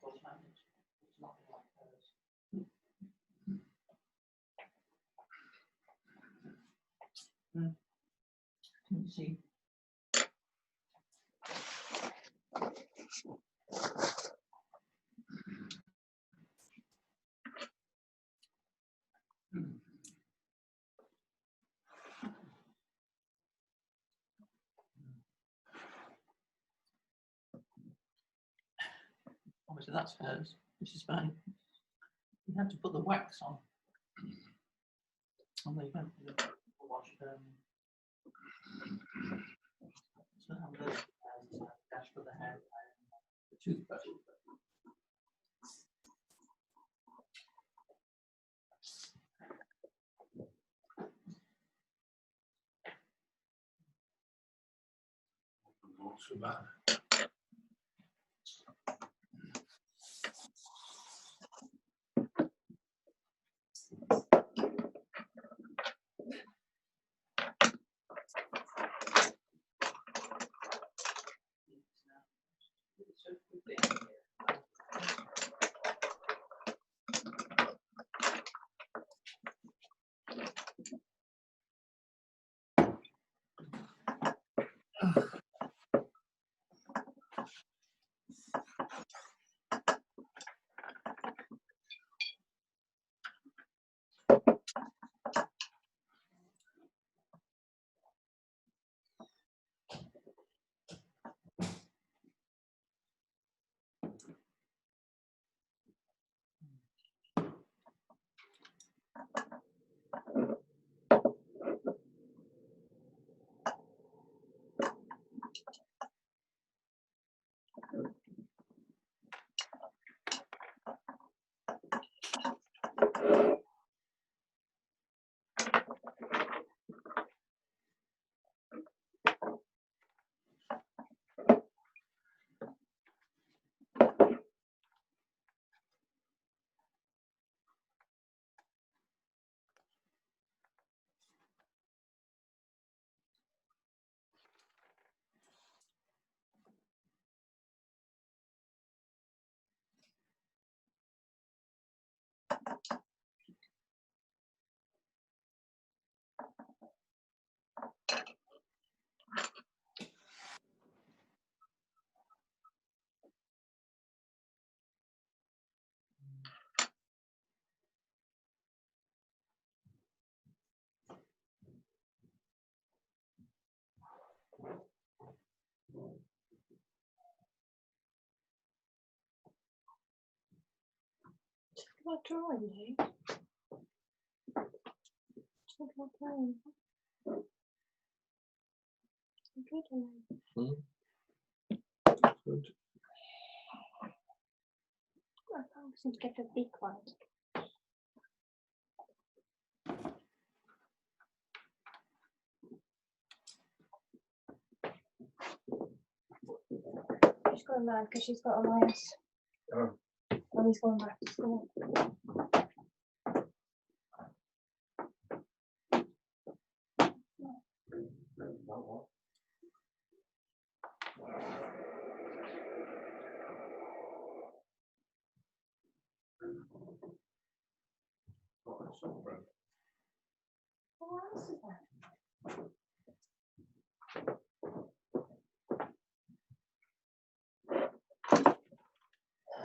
Bottom hand. It's nothing like hers. Can you see? Obviously that's hers. This is mine. You have to put the wax on. And then you have to wash so have this dash for the hair, the toothbrush. Not so bad. Not drawing, eh? It's not drawing. Good. Good. I can't seem to get the beak right. She's going mad because she's got a minus. Oh. And he's going back to school. What else is that?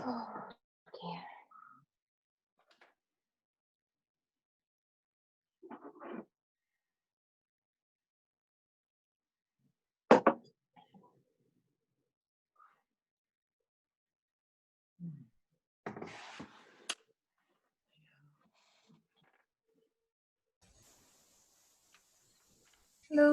Oh dear. Hello.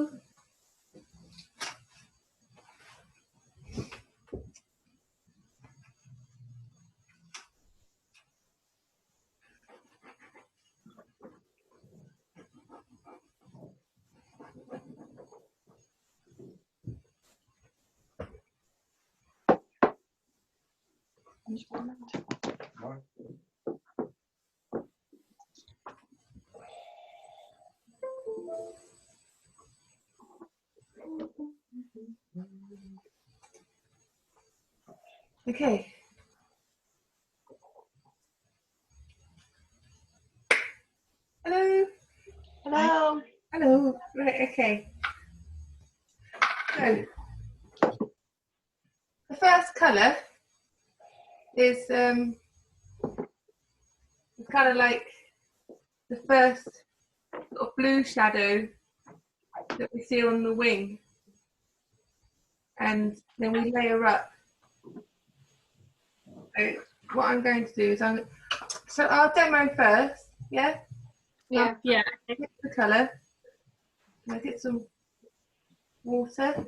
Okay. Hello. Hello. Hello. Right. Okay. So the first colour is kind of like the first sort of blue shadow that we see on the wing, and then we layer up. So what I'm going to do is so I'll demo first. Yeah. Yeah. Yeah. Get the colour. I'll get some water.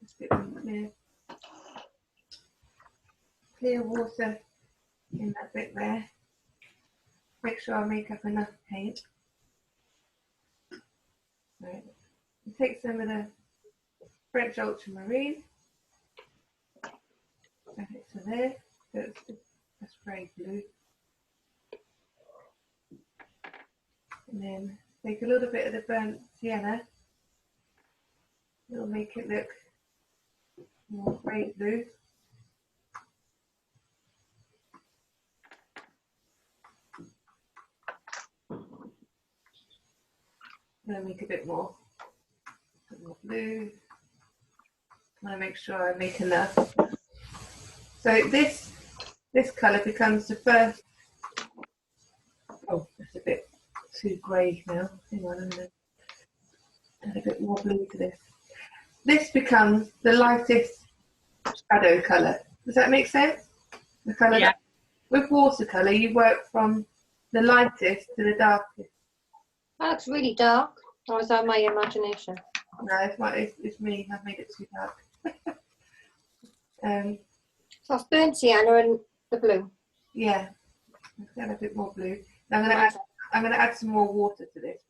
Just get some clear water in that bit there. Make sure I make up enough paint. Right. Take some of the French ultramarine. Add it to there. That's very blue. And then take a little bit of the burnt sienna. It'll make it look more grey blue. Gonna make a bit more blue. I'm gonna make sure I make enough. So this colour becomes the first. Oh, that's a bit too grey now. Hang on, I'm gonna add a bit more blue to this. This becomes the lightest shadow colour. Does that make sense? The colour Yeah. with watercolour, you work from the lightest to the darkest. That looks really dark. Or is that my imagination? No, it's me. I've made it too dark. So it's burnt sienna and the blue. Yeah, let's add a bit more blue. Now I'm gonna add some more water to this.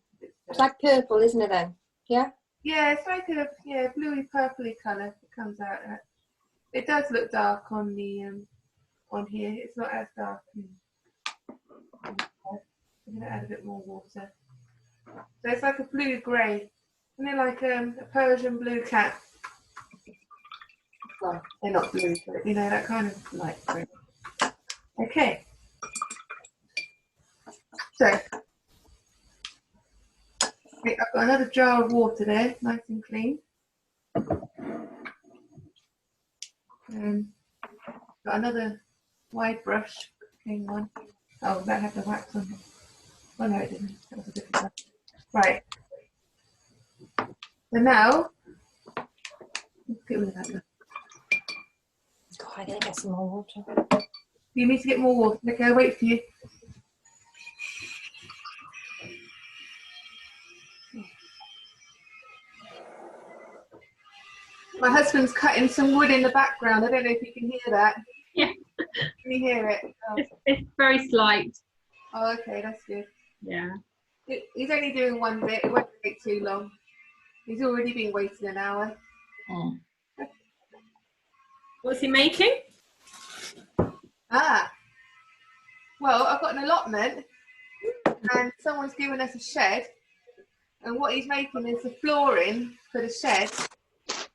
It's like purple, isn't it then? Yeah? Yeah, it's like a bluey purpley colour that comes out. It does look dark on the on here. It's not as dark. I'm gonna add a bit more water. So it's like a blue grey. Isn't it like a Persian blue cat? Well, they're not blue, but you know, that kind of light grey. Okay. So I've got another jar of water there, nice and clean. Got another wide brush, clean one. Oh, that had the wax on it. Oh no, it didn't. That was a different one. Right. So now, let's get rid of that one. God, I'm gonna get some more water. You need to get more water. Okay, I'll wait for you. My husband's cutting some wood in the background. I don't know if you can hear that. Yeah. Can you hear it? Oh, It's very slight. oh okay, that's good. Yeah. He's only doing one bit. It won't take too long. He's already been waiting an hour. Mm. What's he making? Ah. Well, I've got an allotment and someone's given us a shed. And what he's making is the flooring for the shed.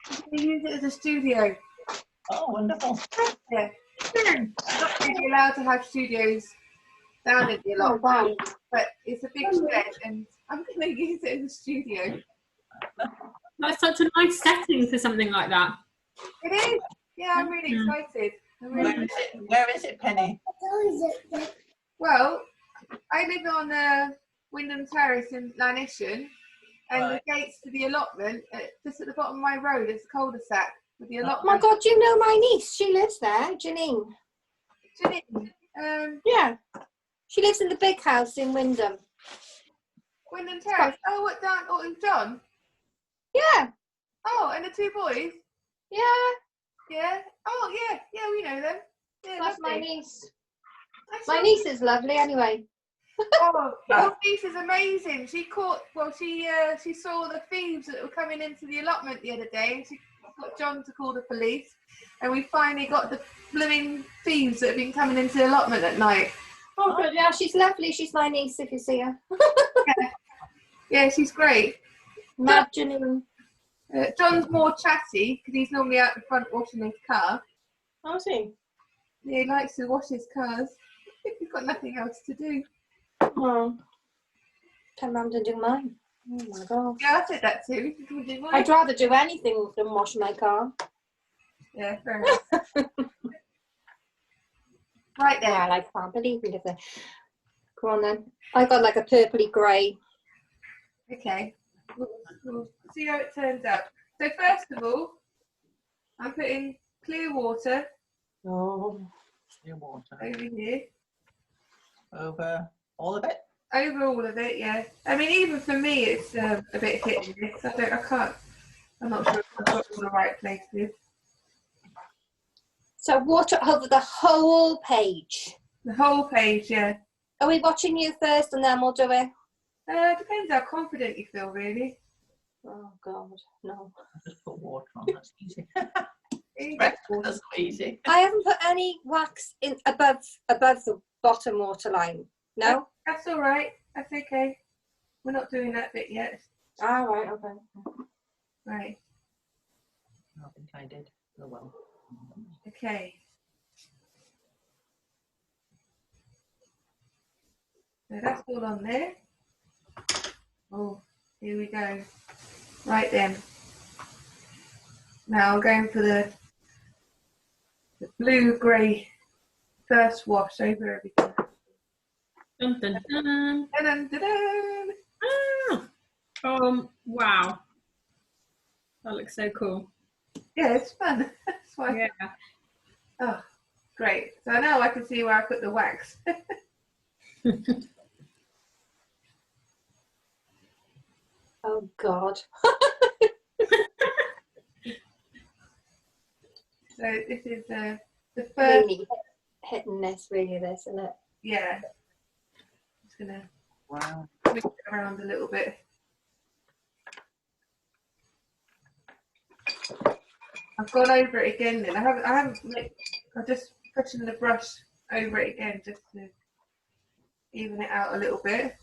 He's going to use it as a studio. Oh, wonderful. Yeah. I'm not really allowed to have studios down in the Oh, allotment, wow. but it's a big shed and I'm going to use it as a studio. That's such a nice setting for something like that. It is. Yeah, I'm really excited. Where is it, Penny? Well, I live on Wyndham Terrace in Lanishan, and Right. the gates to the allotment, just at the bottom of my road, it's a cul-de-sac with the Oh allotment. my God, you know my niece? She lives there, Janine. Janine, Yeah. She lives in the big house in Wyndham. Wyndham Terrace. Oh, what, Dan? Oh, and John? Yeah. Oh, and the two boys? Yeah. Yeah. Oh, yeah. Yeah, we know them. Yeah, That's my lovely. niece. That's My so- niece is lovely anyway. Oh, your niece is amazing. She caught. Well, she saw the thieves that were coming into the allotment the other day, and she got John to call the police. And we finally got the blooming thieves that have been coming into the allotment at night. Oh, good. Yeah, she's lovely. She's my niece if you see her. Yeah, she's great. Mad Janine. John's more chatty because he's normally out the front washing his car. Oh, see. Yeah, he likes to wash his cars. He's got nothing else to do. Oh. Come round and do mine. Oh my God. Yeah, I said that too. Can we do mine? I'd rather do anything than wash my car. Yeah, fair enough. Right then. Well, I can't believe we live there. Go on then. I got like a purpley grey. Okay. We'll see how it turns out. So first of all, I'm putting clear water Oh. Clear water. over here. Over all of it? Over all of it, yeah. I mean, even for me, it's a bit hit and miss. I'm not sure if I've got all the right places. So water over the whole page. The whole page, yeah. Are we watching you first and then we'll do it? Depends how confident you feel, really. Oh God, no. Just put water on, that's easy. That's That's so easy. I haven't put any wax in above the bottom waterline. No? all right. That's okay. We're not doing that bit yet. All right, okay. Right. I think I did. Oh well. Okay. So that's all on there. Oh, here we go. Right then. Now I'm going for the blue-grey first wash over everything. Dun, dun, dun. Dun, dun, dun. Ah. Wow. That looks so cool. Yeah, it's fun. That's why. Yeah. Oh, great. So now I can see where I put the wax. Oh God. So this is the first. Really hitting this, really, this, isn't it? Yeah. Just gonna Wow. mix it around a little bit. I've gone over it again then. I'm just putting the brush over it again just to even it out a little bit.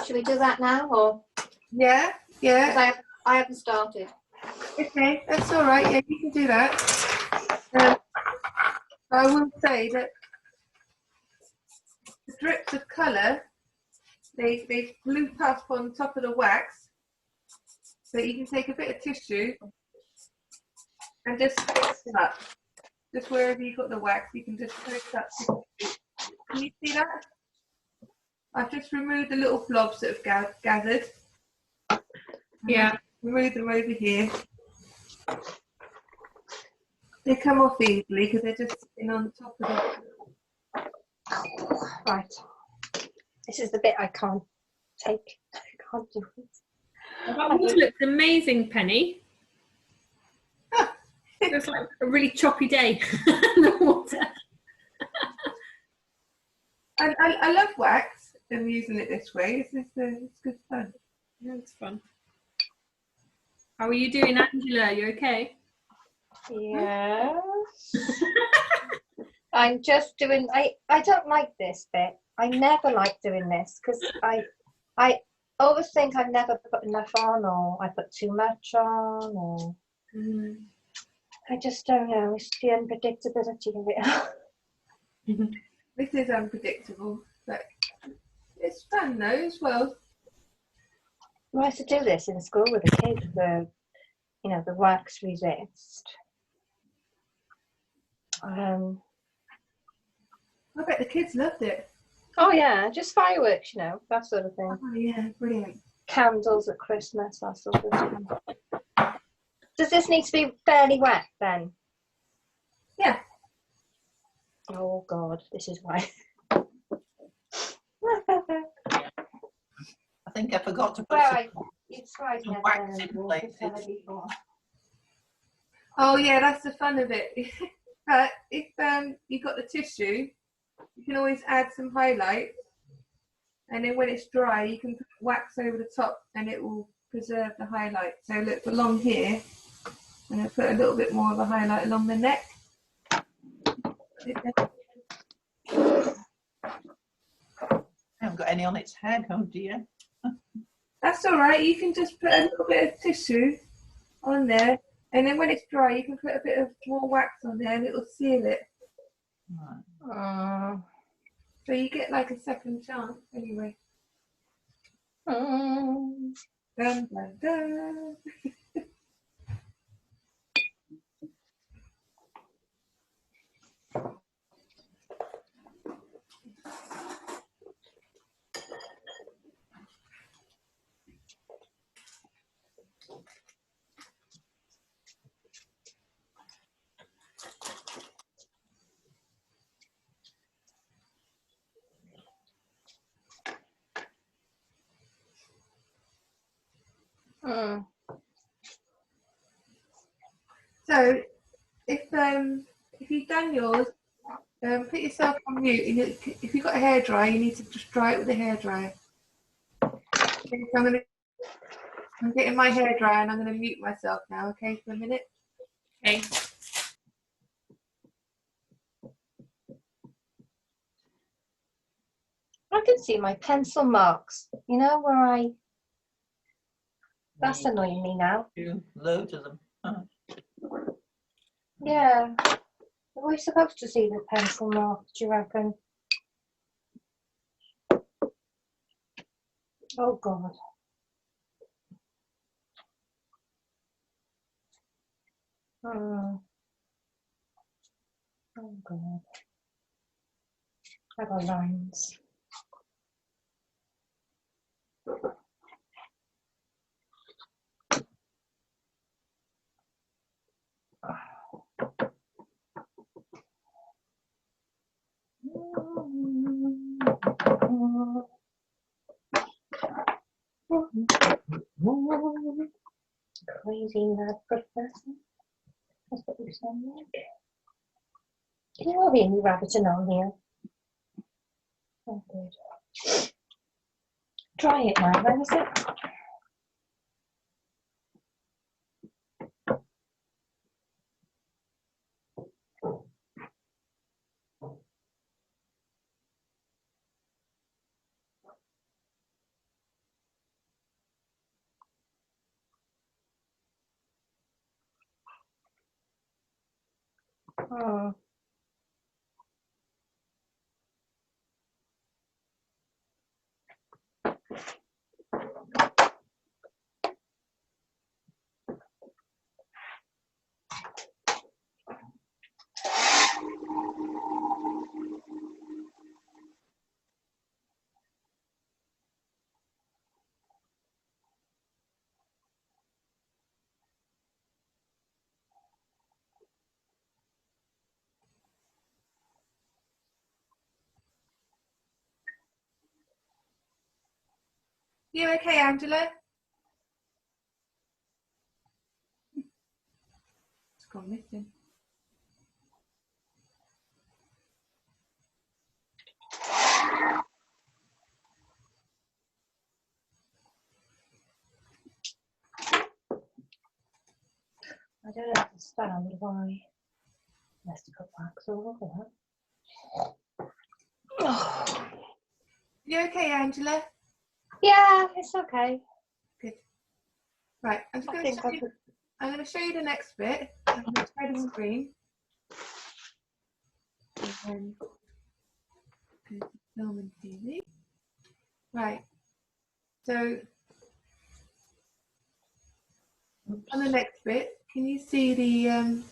Should we do that now, or? Yeah, yeah. 'Cause I haven't started. Okay, that's all right. Yeah, you can do that. I will say that the drips of colour, they loop up on top of the wax. So you can take a bit of tissue and just fix it up. Just wherever you've got the wax, you can just fix up. Can you see that? I've just removed the little blobs that have gathered. Yeah. Remove them over here. They come off easily because they're just sitting on top of it. Right. This is the bit I can't take. I can't do it. That water looks amazing, Penny. It's like a really choppy day in the water. I love wax and using it this way. It's good fun. Yeah, it's fun. How are you doing, Angela? Are you okay? Yes. I'm just doing, I don't like this bit. I never like doing this because I always think I've never put enough on, or I put too much on, or I just don't know. It's the unpredictability of it. This is unpredictable, but it's fun though as well. I used to do this in school with the kids, the wax resist. I bet the kids loved it. Oh yeah, just fireworks, that sort of thing. Oh yeah, brilliant. Candles at Christmas, that sort of thing. Does this need to be fairly wet then? Yeah. Oh God, this is why. I think I forgot to put some wax in places. Oh yeah, that's the fun of it. But if you've got the tissue, you can always add some highlights, and then when it's dry, you can put wax over the top, and it will preserve the highlight. So look along here, and I put a little bit more of a highlight along the neck. I haven't got any on its head. Oh dear. That's all right. You can just put a little bit of tissue on there, and then when it's dry, you can put a bit of more wax on there, and it'll seal it. So you get like a second chance anyway. Dun, dun, dun. So if you've done yours, put yourself on mute. If you've got a hairdryer, you need to just dry it with a hairdryer. Okay, so I'm getting my hairdryer and I'm going to mute myself now, okay, for a minute. Okay. I can see my pencil marks, where that's annoying me now. Loads of them. Yeah. Are we supposed to see the pencil marks, do you reckon? Oh God. Oh God. I got lines. Crazy mad professor. That's what you sound like. Can you have any rabbiting on here? Oh, good. Try it now, then, is it? Oh. You okay, Angela? gone missing. I don't understand why. Must have got wax all over that. You okay, Angela? Yeah, it's okay. Good. Right, I'm just I going think to I could. I'm going to show you the next bit. I'm going to share the screen. And then go to film and TV. Right. So on the next bit, can you see the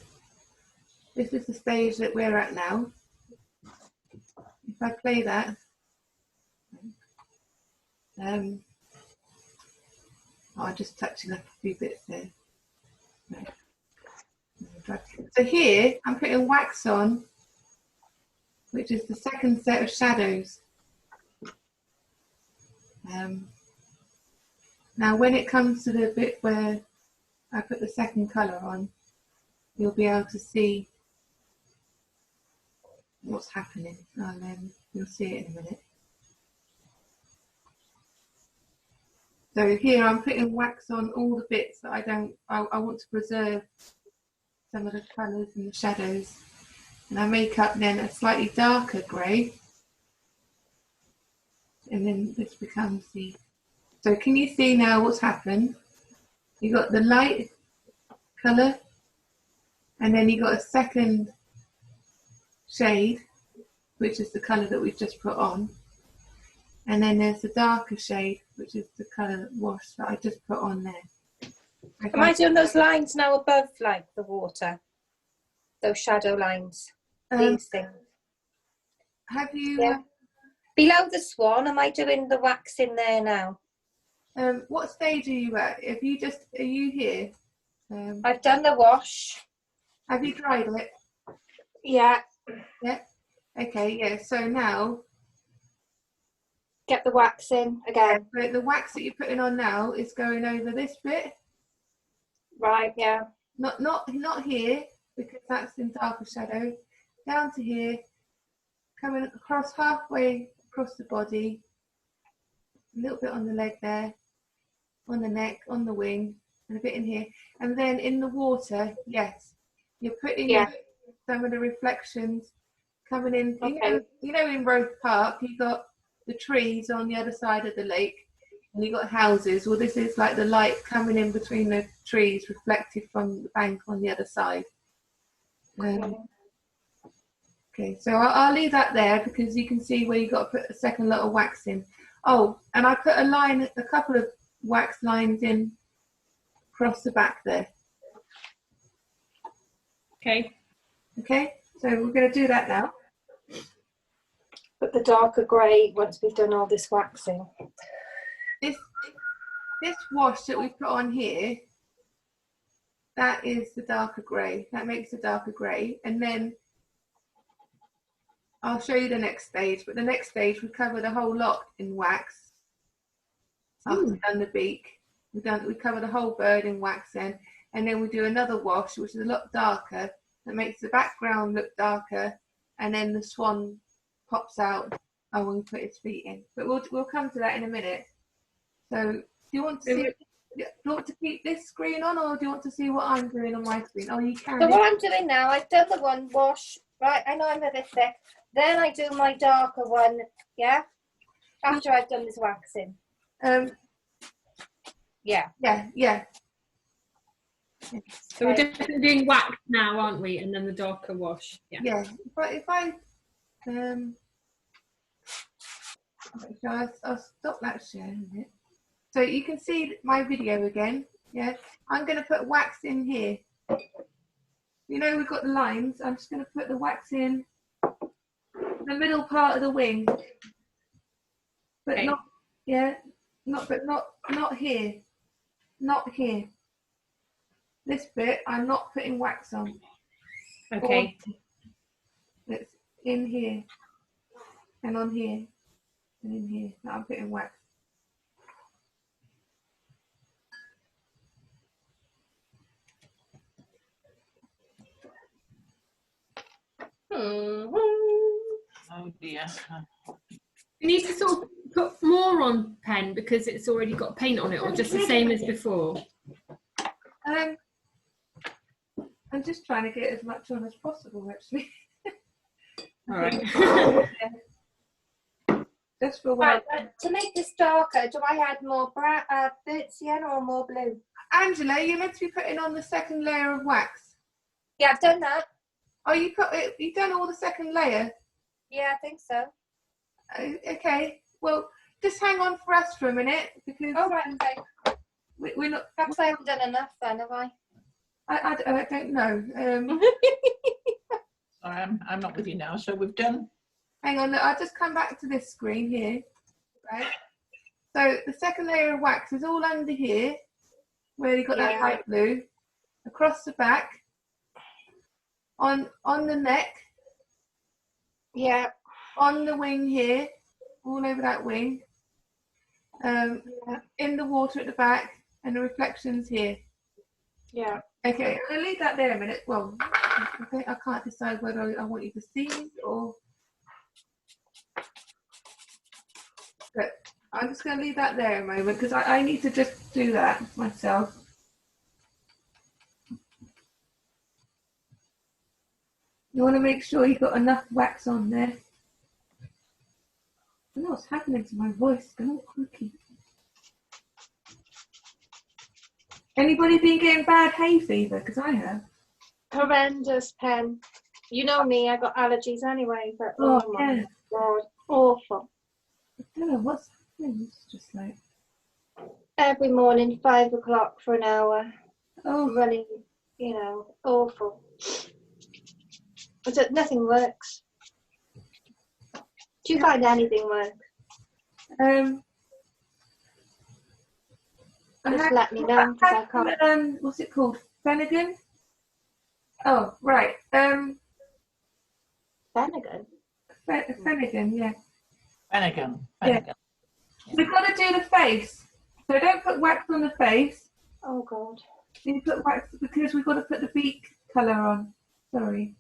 this is the stage that we're at now. If I play that, I'm just touching up a few bits there. Right. So here I'm putting wax on, which is the second set of shadows. Now when it comes to the bit where I put the second colour on, you'll be able to see what's happening. You'll see it in a minute. So here I'm putting wax on all the bits that I want to preserve some of the colours and the shadows. And I make up then a slightly darker grey. And then this becomes the... So can you see now what's happened? You got the light colour, and then you got a second shade, which is the colour that we've just put on. And then there's the darker shade, which is the colour wash that I just put on there. Okay. Am I doing those lines now above, like the water? Those shadow lines. These things. Have you... Yeah. Below the swan, am I doing the wax in there now? what stage are you at? Are you here? I've done the wash. Have you dried it? Yeah. Yeah. Okay, yeah. So now... Get the wax in again. So the wax that you're putting on now is going over this bit. Right, yeah. Not here, because that's in darker shadow. Down to here, coming across halfway across the body, a little bit on the leg there, on the neck, on the wing, and a bit in here. And then in the water, yes, you're putting some of the reflections coming in. Okay. You know in Roth Park, you got the trees on the other side of the lake, and you got houses. Well, this is like the light coming in between the trees, reflected from the bank on the other side. Okay, so I'll leave that there because you can see where you got to put a second lot of wax in. Oh, and I put a couple of wax lines in across the back there. Okay. Okay, so we're going to do that now. Put the darker grey once we've done all this waxing. This wash that we put on here, that is the darker grey. That makes the darker grey, and then I'll show you the next stage. But the next stage, we cover the whole lot in wax. After we've done the beak, we cover the whole bird in wax then, and then we do another wash, which is a lot darker. That makes the background look darker, and then the swan pops out. Oh, when we put his feet in. But we'll come to that in a minute. So, do you want to keep this screen on, or do you want to see what I'm doing on my screen? Oh, you can. So what I'm doing now, I've done the one wash. Right, I know I'm a bit thick. Then I do my darker one, yeah? After I've done this waxing. Yeah. Yeah. So we're definitely doing wax now, aren't we? And then the darker wash. Yeah. Yeah. If I I'll stop that sharing it. So you can see my video again. Yeah. I'm going to put wax in here. You know we've got the lines. I'm just going to put the wax in the middle part of the wing, but not here, not here. This bit I'm not putting wax on. Okay. It's in here and on here and in here that I'm putting wax. Oh dear. You need to sort of put more on pen because it's already got paint on it, or just the same as before? I'm just trying to get as much on as possible, actually. All right. Just for Right, to make this darker, do I add more burnt sienna or more blue? Angela, you're meant to be putting on the second layer of wax. Yeah, I've done that. Oh, you done all the second layer? Yeah, I think so. Okay. Well, just hang on for us for a minute because. Oh, right, okay. We're not. Perhaps I haven't done enough then, have I? I don't know. Sorry, I'm not with you now. So we've done. Hang on, I'll just come back to this screen here. Right. So the second layer of wax is all under here, where you got that light blue, across the back, on the neck. Yeah. On the wing here, all over that wing. In the water at the back, and the reflections here. Yeah. Okay, I'm going to leave that there a minute. Well, I can't decide whether I want you to see it or. But I'm just going to leave that there a moment because I need to just do that myself. You want to make sure you've got enough wax on there. I don't know what's happening to my voice. It's all croaky. Anybody been getting bad hay fever? Because I have. Horrendous, Pen. You know me, I got allergies anyway, but Oh, my God, awful. I don't know what's happening. It's just like. Every morning, 5 o'clock for an hour. Oh, Running, awful. But nothing works. Do you find anything work? Just let me know because I can't. What's it called? Finnegan? Oh, right. Finnegan? Finnegan, yeah. Finnegan. Yeah. We've got to do the face. So don't put wax on the face. Oh, God. You put wax because we've got to put the beak colour on. Sorry.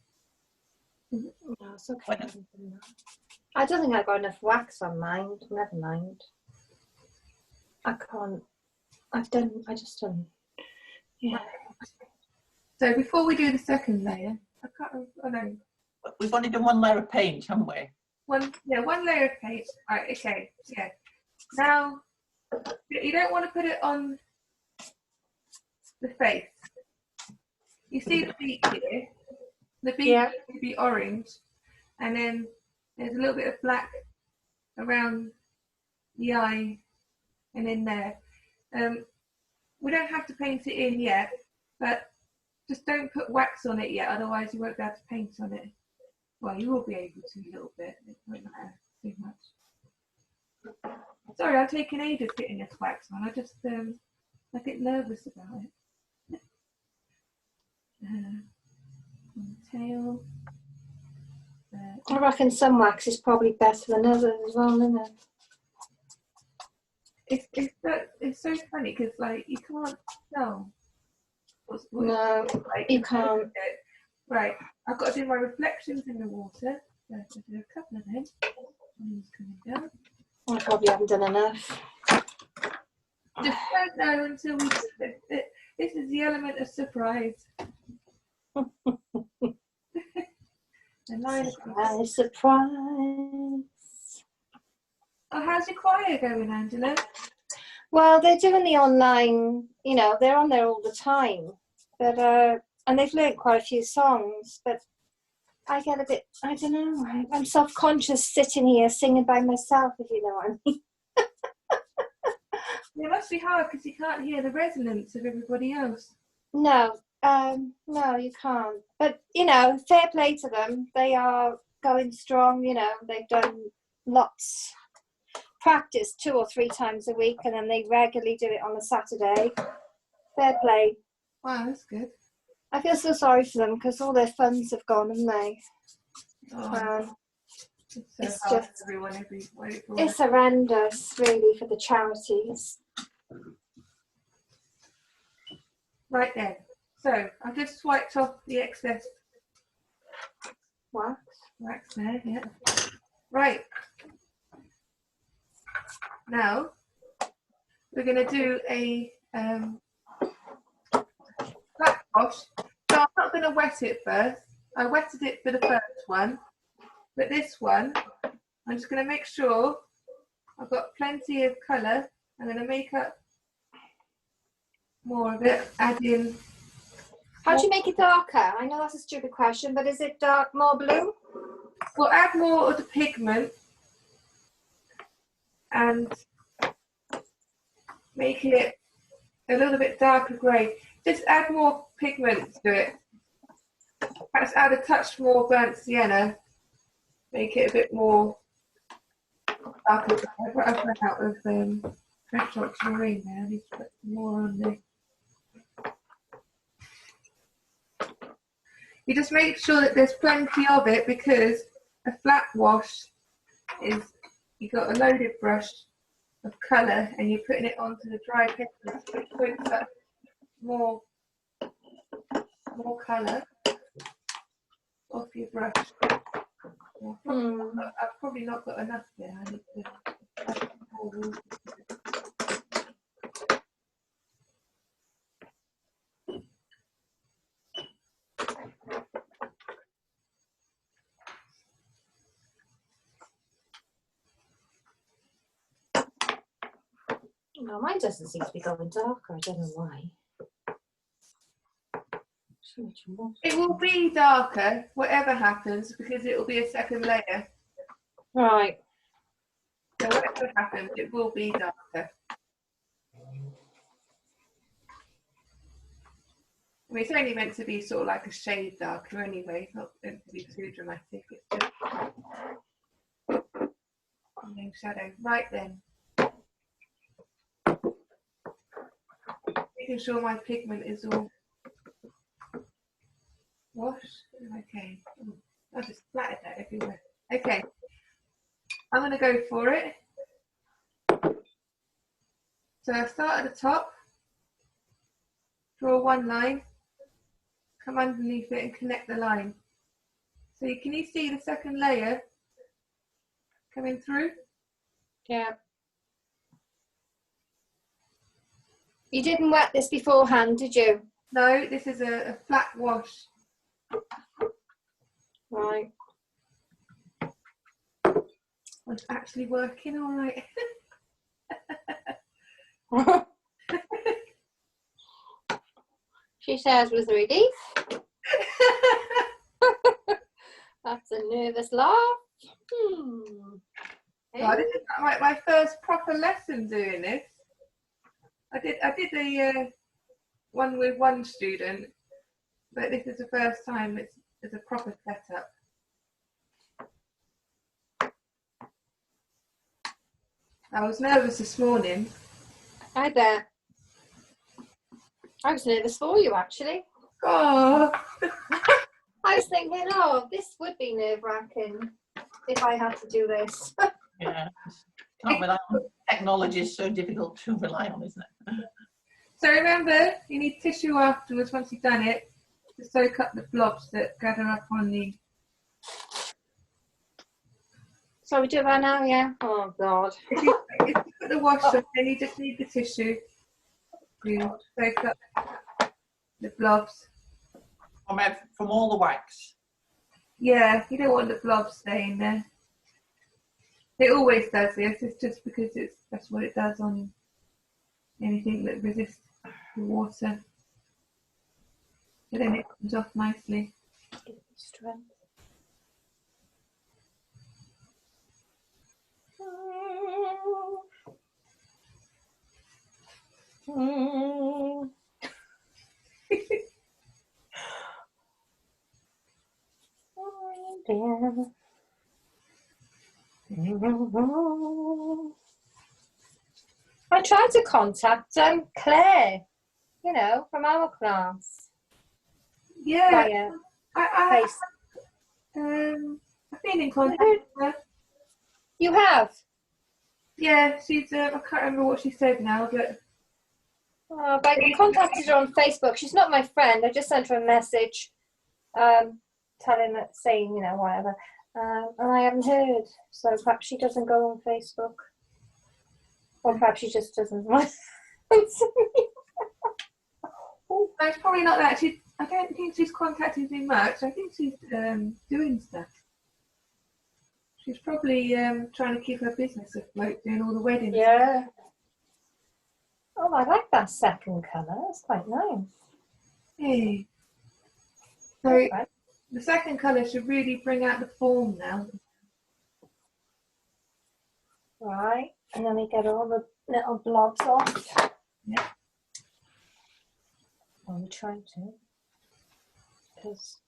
No, it's okay. I don't think I got enough wax on mine. Never mind. I can't. I just done. Yeah. So before we do the second layer, I know. We've only done one layer of paint, haven't we? One layer of paint. Right, okay, yeah. Now, you don't want to put it on the face. You see the beak here? The beak should be orange, and then there's a little bit of black around the eye and in there. We don't have to paint it in yet, but just don't put wax on it yet, otherwise you won't be able to paint on it. Well, you will be able to a little bit, it won't matter too much. Sorry, I'm taking ages getting this wax on. I just I get nervous about it. On the tail. I reckon some wax is probably better than others as well, isn't it? It's so funny because like you can't tell. No, like, you can't. Right, I've got to do my reflections in the water. So I'll do a couple of them. One's coming down. I probably haven't done enough. Just don't know until we do it. This is the element of surprise. Surprise. Oh, how's your choir going, Angela? Well, they're doing the online, they're on there all the time. But and they've learnt quite a few songs, but I get a bit, I don't know, I'm self-conscious sitting here singing by myself, if you know what I mean. It must be hard because you can't hear the resonance of everybody else. No, you can't. But, fair play to them. They are going strong, they've done lots. Practice 2 or 3 times a week, and then they regularly do it on a Saturday. Fair play. Wow, that's good. I feel so sorry for them because all their funds have gone, haven't they? Oh, it's hard just for everyone. It's horrendous, really, for the charities. Right then. So I've just swiped off the excess wax. Wax there, yeah. Right. Now we're going to do a flat wash. So I'm not going to wet it first. I wetted it for the first one, but this one I'm just going to make sure I've got plenty of colour. I'm going to make up more of it, add in. How do you make it darker? I know that's a stupid question, but is it dark, more blue? We'll add more of the pigment and make it a little bit darker grey. Just add more pigment to it. Perhaps add a touch more burnt sienna. Make it a bit more darker. I've run out of French ultramarine there. I need to put more on there. You just make sure that there's plenty of it, because a flat wash is, you've got a loaded brush of colour and you're putting it onto the dry pigment, so it puts up more colour off your brush. I've probably not got enough there. I need to add more water. No, mine doesn't seem to be going darker. I don't know why. It will be darker, whatever happens, because it will be a second layer. Right. So whatever happens, it will be darker. I mean, it's only meant to be sort of like a shade darker anyway. It's not meant to be too dramatic. It's just shadow. Right then. Making sure my pigment is all washed. Okay. I just splattered that everywhere. Okay. I'm going to go for it. So I start at the top, draw one line, come underneath it and connect the line. So can you see the second layer coming through? Yeah. You didn't wet this beforehand, did you? No, this is a flat wash. Right. It's actually working all right. She says with relief. That's a nervous laugh. God, this is my first proper lesson doing this. I did a one with one student, but this is the first time it's a proper setup. I was nervous this morning. I bet. I was nervous for you, actually. Oh. I was thinking, oh, this would be nerve-wracking if I had to do this. Yeah. Can't rely on technology, is so difficult to rely on, isn't it? So remember, you need tissue afterwards once you've done it to soak up the blobs that gather up on the. So we do that now, yeah? Oh, God. If you put the wash on, then you just need the tissue to soak up the blobs. From all the wax. Yeah, you don't want the blobs staying there. It always does this. It's just because that's what it does on anything that resists the water. And then it comes off nicely. Strength. I tried to contact Claire, you know, from our class. Yeah, I've been in contact with her. You have? Yeah, she's. I can't remember what she said now, but. But I contacted her on Facebook. She's not my friend. I just sent her a message. telling her, saying, you know, whatever. And I haven't heard. So perhaps she doesn't go on Facebook. Or perhaps she just doesn't want to answer me. No, it's probably not that. I don't think she's contacted me much. I think she's doing stuff. She's probably trying to keep her business afloat, doing all the weddings. Yeah. Oh, I like that second colour. It's quite nice. Hey. So Okay. the second colour should really bring out the form now. Right. And then we get all the little blobs off. Yeah. Well, we try to. Because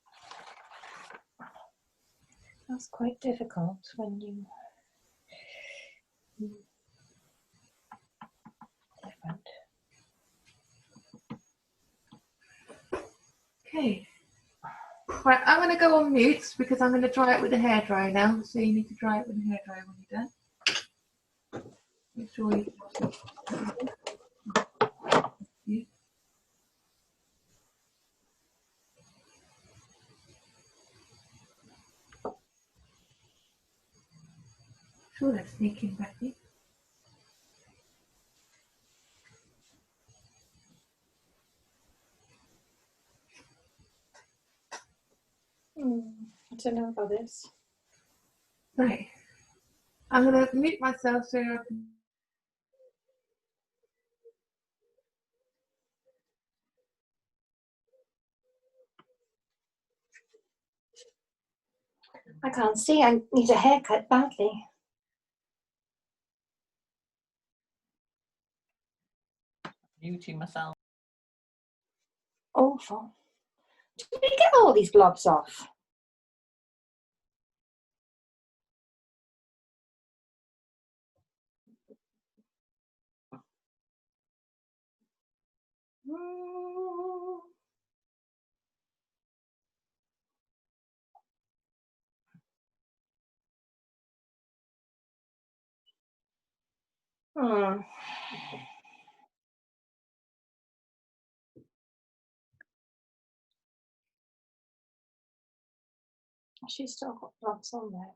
that's quite difficult when you... Different. Okay. Right, I'm going to go on mute because I'm going to dry it with a hairdryer now. So you need to dry it with a hairdryer when you're done. Make sure you. Sure, that's sneaking back in. I don't know about this. Right. I'm going to mute myself so I can. I can't see. I need a haircut badly. Muting myself. Awful. Did we get all these blobs off? Hmm. She's still got blobs on there.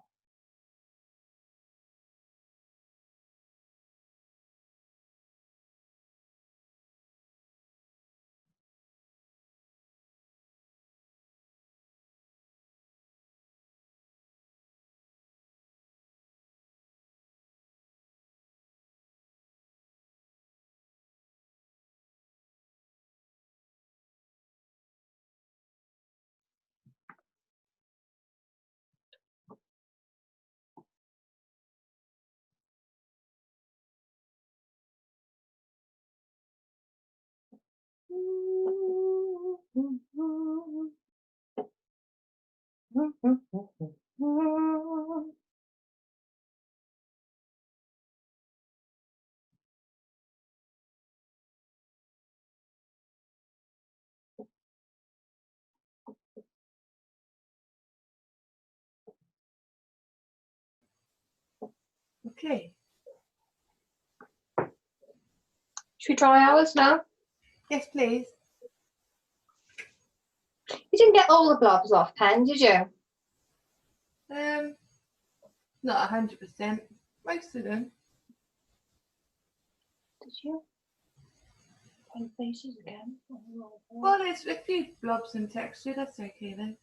Okay. Should we try ours now? Yes, please. You didn't get all the blobs off, Pen, did you? Not 100%. Most of them. Did you? Paint faces again. Well, there's a few blobs and texture. That's okay then.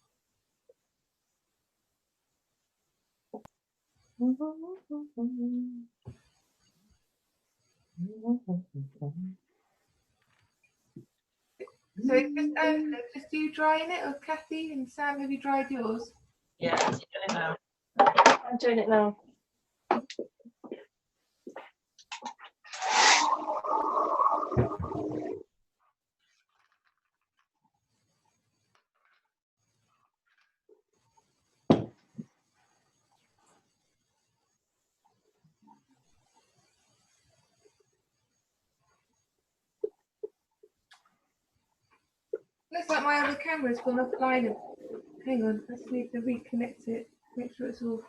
So it's just you drying it, or Kathy and Sam, have you dried yours? Yeah, I'm doing it now. I'm doing it now. Looks like my other camera's gone offline. Hang on, I just need to reconnect it. Make sure it's all.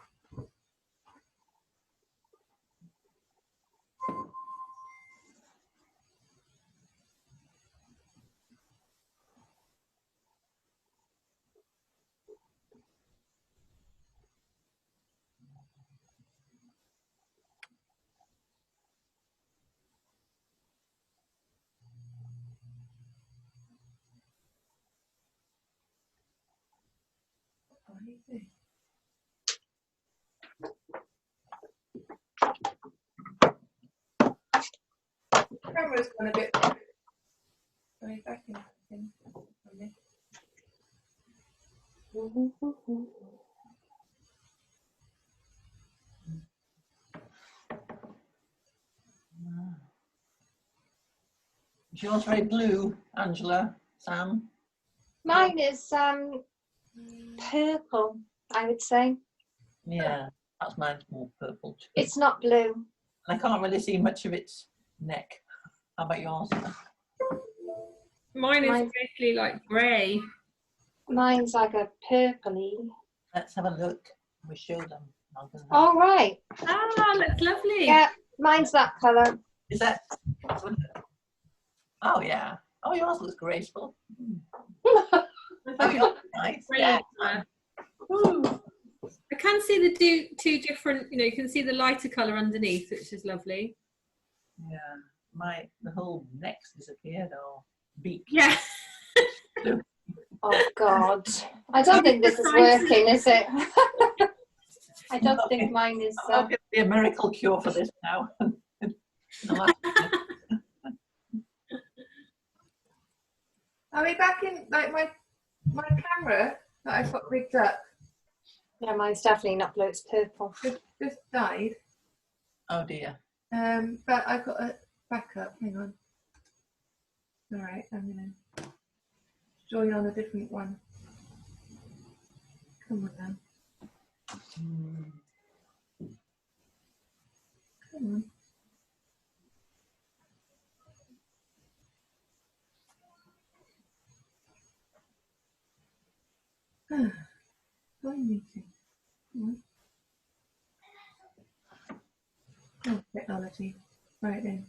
Crazy. Camera's gone a bit. Sorry, back in. Is yours very blue, Angela? Sam? Mine is purple, I would say. Yeah, that's mine's more purple too. It's not blue. I can't really see much of its neck. How about yours? Mine is basically like grey. Mine's like a purpley. Let's have a look. We show them. All right. Ah, looks lovely. Yeah, mine's that colour. Is that? Oh yeah. Oh, yours looks graceful. Oh, yours is nice. Yeah. I can see the two different, you can see the lighter colour underneath, which is lovely. Yeah. The whole neck's disappeared, or beak. Yeah. Oh God. I don't think this is working, is it? I don't think mine is. There'll be a miracle cure for this now. Are we back in, like, my camera that I've got rigged up? Yeah, mine's definitely not blue, it's purple. Just died. Oh dear. But I've got a backup. Hang on. All right, I'm gonna join on a different one. Come on now. Come on. Join meeting. Come on. Oh, technology. Right then.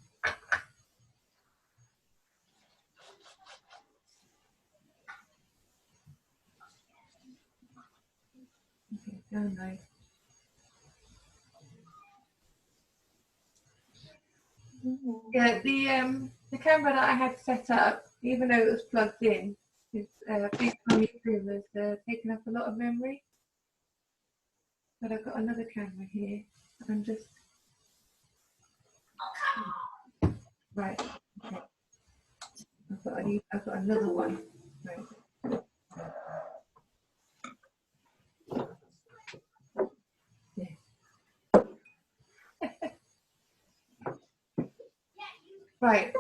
Okay, download. Yeah, the camera that I had set up, even though it was plugged in, is big on YouTube has taken up a lot of memory. But I've got another camera here. I'm just right. Okay. I've got another one. Right. Yeah. Right.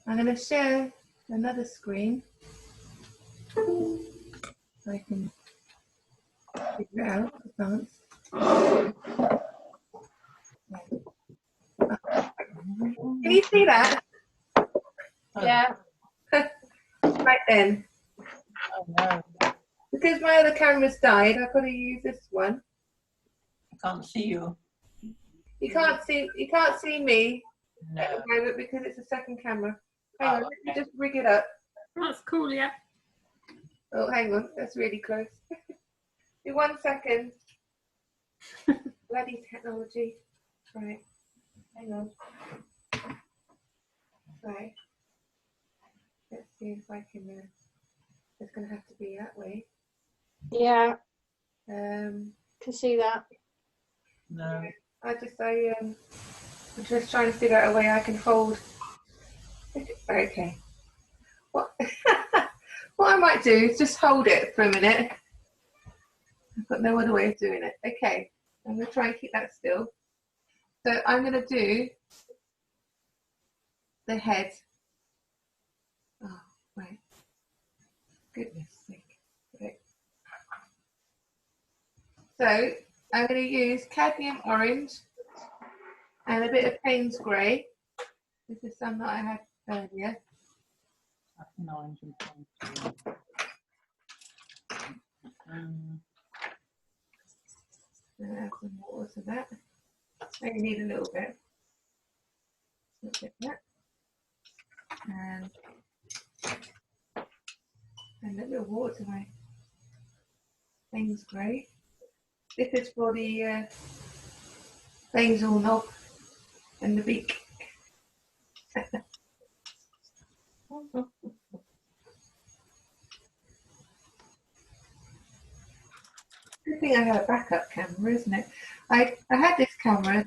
I'm going to share another screen so I can figure it out advanced. Can you see that? Yeah. Right then. Oh no. Because my other camera's died, I've got to use this one. I can't see you. You can't see me No. at the moment because it's a second camera. Hang on, Oh, let me just rig it up. That's cool, yeah. Oh, hang on, that's really close. Be 1 second. Bloody technology. Right, hang on. Right. Let's see if I can. It's going to have to be that way. Yeah, Um, can see that. No. I'm just trying to figure out a way I can hold. Okay. What? What I might do is just hold it for a minute. I've got no other way of doing it. Okay, I'm going to try and keep that still. So I'm going to do the head. Oh, right. Goodness sake. Right. So I'm going to use cadmium orange and a bit of Payne's grey. This is some that I had earlier. Orange and pink. Add some water to that. I only need a little bit. Look at that. And a little water to my Payne's grey. This is for the basil knob and the beak. Good thing I had a backup camera, isn't it? I had this camera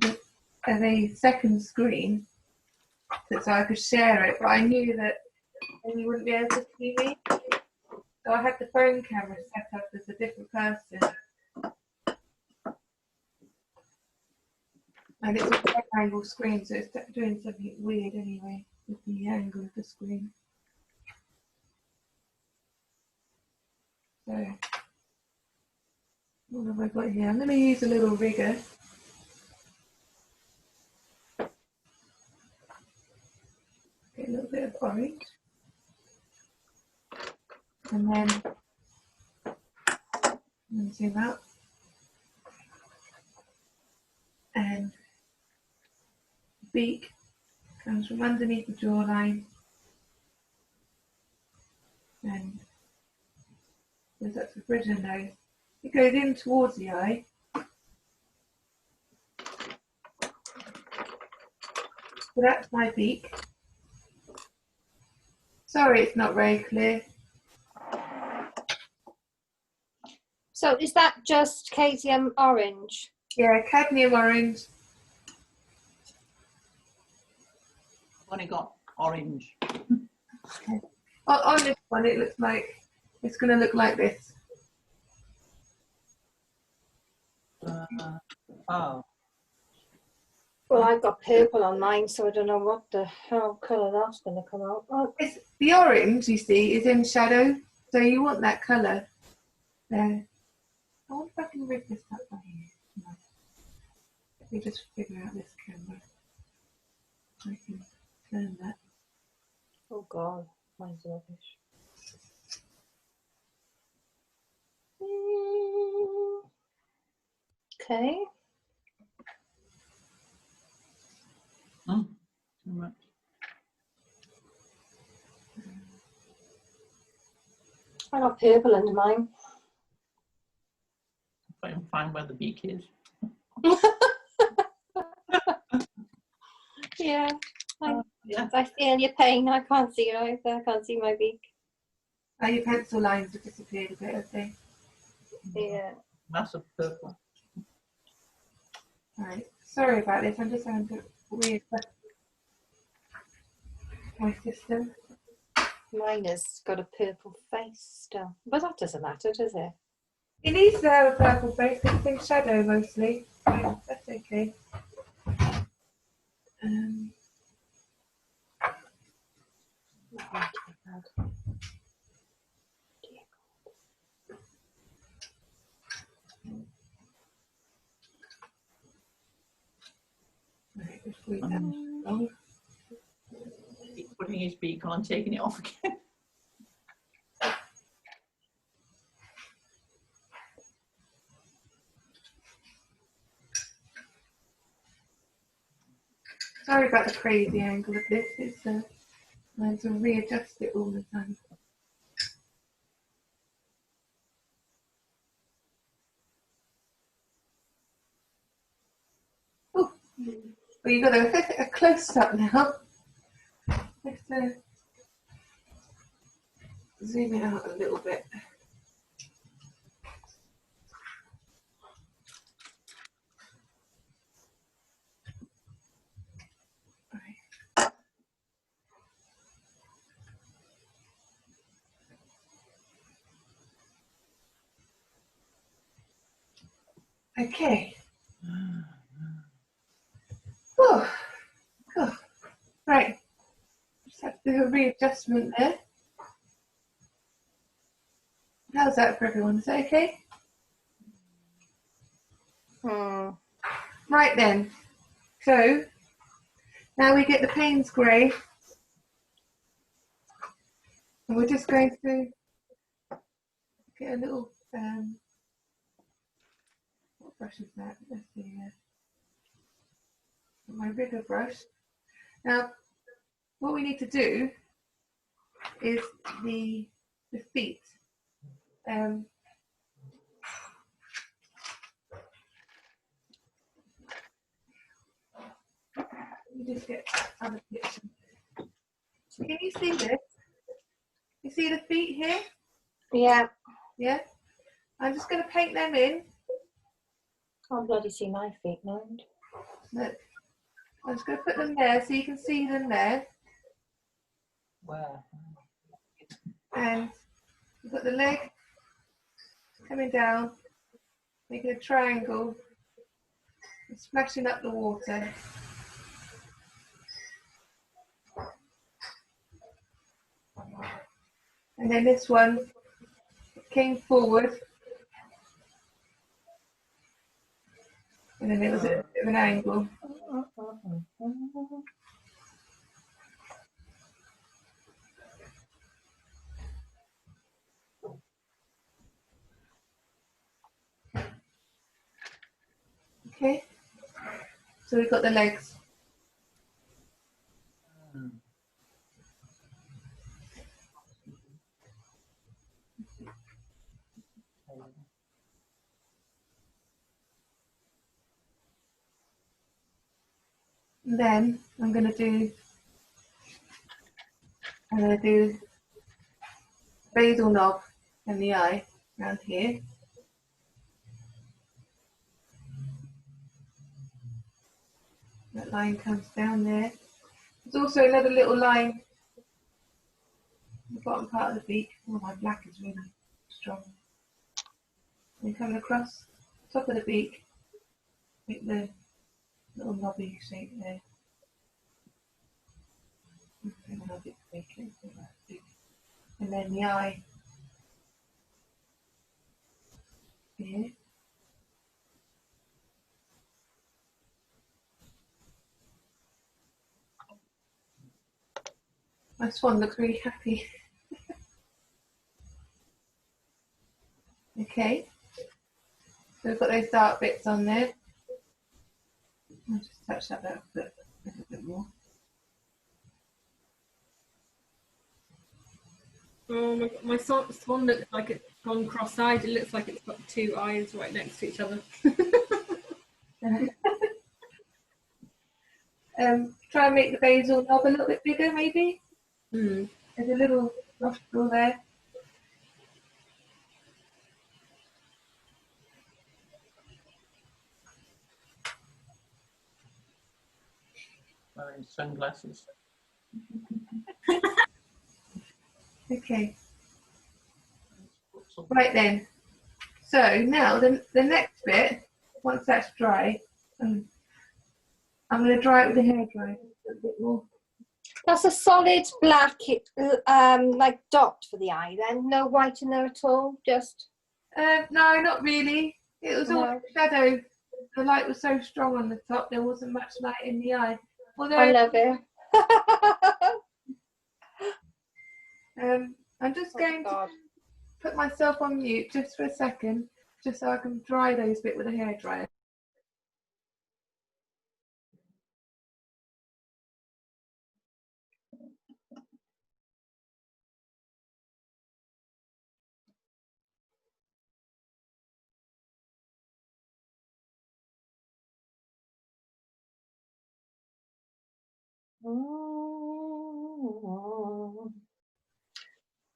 as a second screen so I could share it, but I knew that then you wouldn't be able to see me. So I had the phone camera set up as a different person. And it's a wide angle screen, so it's doing something weird anyway with the angle of the screen. So, what have I got here? I'm going to use a little rigger. Get a little bit of orange. And then zoom out. And beak comes from underneath the jawline and goes up to the bridge of the nose. It goes in towards the eye. So that's my beak. Sorry, it's not very clear. So is that just cadmium orange? Yeah, cadmium orange. I've only got orange. Okay. On this one, it looks like it's going to look like this. Oh, Well, I've got purple on mine, so I don't know what the hell colour that's going to come out. Oh, It's, the orange, you see, is in shadow, so you want that colour there. I wonder if I can rig this up by here. No. Let me just figure out this camera. I can turn that. oh God, mine's rubbish. Okay. too much. I got purple under mine. If I can find where the beak is. Yeah. Yeah. I feel your pain. I can't see it either. I can't see my beak. Oh, your pencil lines have disappeared a bit, I think. Yeah. Massive purple. Right, sorry about this, I'm just having to readjust my system. Mine has got a purple face still. But that doesn't matter, does it? It needs to have a purple face because it's in shadow mostly. So that's okay. Not going to be bad. Dear Right, just read that wrong. He's putting his beak on and taking it off again. Sorry about the crazy angle of this. It's I have to readjust it all the time. Oh, well, you've got a close up now. Let's zoom it out a little bit. Okay. Oh, oh. Right. Just have to do a readjustment there. How's that for everyone? Is that okay? Right then. So now we get the Payne's grey. And we're just going to get a little what brush is that? Let's see here. My bigger brush. Now what we need to do is the feet. Let me just get other pictures. Can you see this? You see the feet here? Yeah. Yeah? I'm just going to paint them in Can't bloody see my feet, no. Look, I'm just going to put them there so you can see them there. Where? And we've got the leg coming down, making a triangle, and splashing up the water. And then this one came forward, and then it was at a bit of an angle. Okay, so we've got the legs. And then I'm going to do basil knob and the eye around here. That line comes down there. There's also another little line in the bottom part of the beak. Oh, my black is really strong. And coming across top of the beak, make the little knobby shape there. And then the eye here. My swan looks really happy. Okay, so we've got those dark bits on there. I'll just touch that up a little bit more. Oh my swan looks like it's gone cross-eyed. It looks like it's got two eyes right next to each other. Try and make the basil knob a little bit bigger, maybe. Hmm. There's a little nostril there. Wearing sunglasses. Okay. Right then. So now the next bit, once that's dry, I'm going to dry it with a hairdryer a bit more. That's a solid black, like dot for the eye then? No white in there at all? Just... No, not really. It was all No. shadow. The light was so strong on the top, there wasn't much light in the eye. Although I love it. I'm just going to put myself on mute just for a second, just so I can dry those bit with a hairdryer.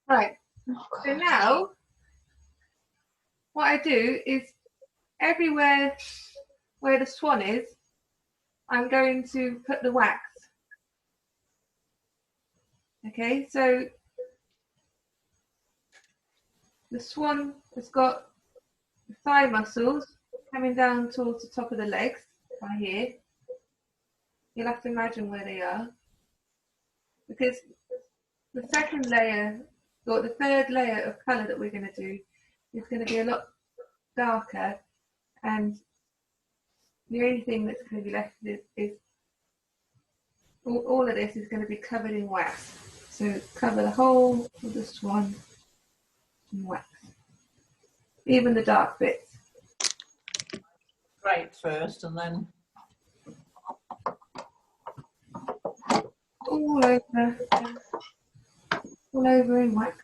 Right, so now what I do is everywhere where the swan is, I'm going to put the wax. Okay, so the swan has got the thigh muscles coming down towards the top of the legs, right here. You'll have to imagine where they are, because the second layer, or the third layer of colour that we're going to do is going to be a lot darker, and the only thing that's going to be left is all of this is going to be covered in wax. So cover the whole of the swan in wax, even the dark bits. Right first, and then All over in wax.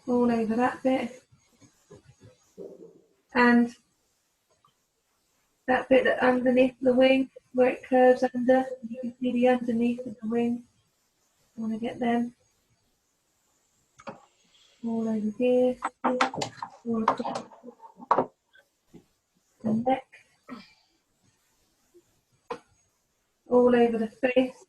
All over that bit. And that bit that underneath the wing, where it curves under, you can see the underneath of the wing. I want to get them. all over here, all across the neck, all over the face.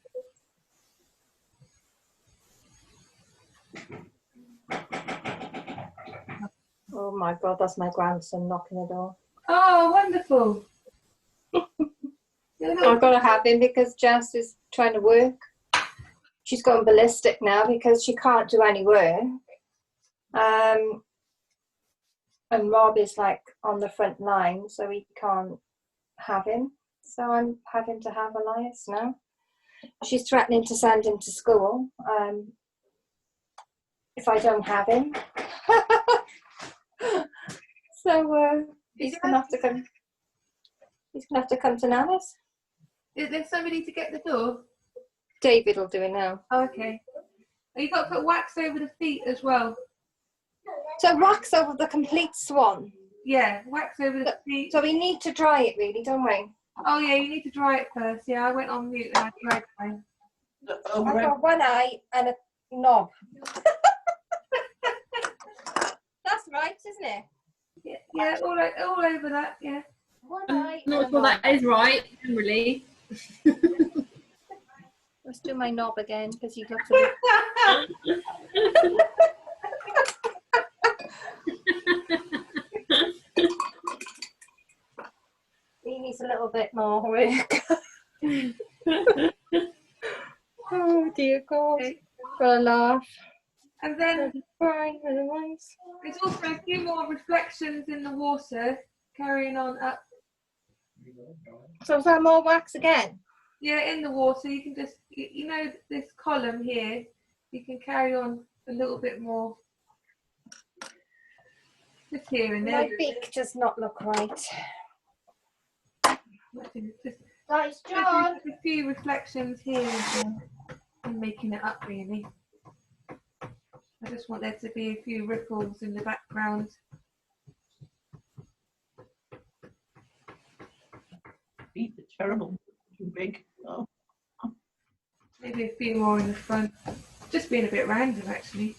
Oh my God, that's my grandson knocking the door. Oh, wonderful. I've got to have him because Jess is trying to work. She's going ballistic now because she can't do any work. And Rob is like on the front line, so he can't have him. So I'm having to have Elias now. She's threatening to send him to school if I don't have him. So he's gonna have to come. He's gonna have to come to Nana's. Is there somebody to get the door? David will do it now. Oh, okay. Oh, you got to put wax over the feet as well. So wax over the complete swan. Yeah, wax over the feet. So we need to dry it, really, don't we? Oh yeah, you need to dry it first. Yeah, I went on mute and I dried mine. I've got one eye and a knob. That's right, isn't it? Yeah, yeah, all over that. Yeah. One I'm eye. not and a sure knob. that is right, generally. Let's do my knob again because he looks a bit. He needs a little bit more work. Oh dear God. Okay. Got a laugh. And then Fine, otherwise. there's also a few more reflections in the water carrying on up. So is that more wax again? Yeah, in the water, you can just, you know, this column here, you can carry on a little bit more. Just here and there. My beak does not look right. Just Nice, John. a few reflections here and there. I'm making it up really. I just want there to be a few ripples in the background. Feet are terrible. Too big. Oh. Maybe a few more in the front. Just being a bit random actually.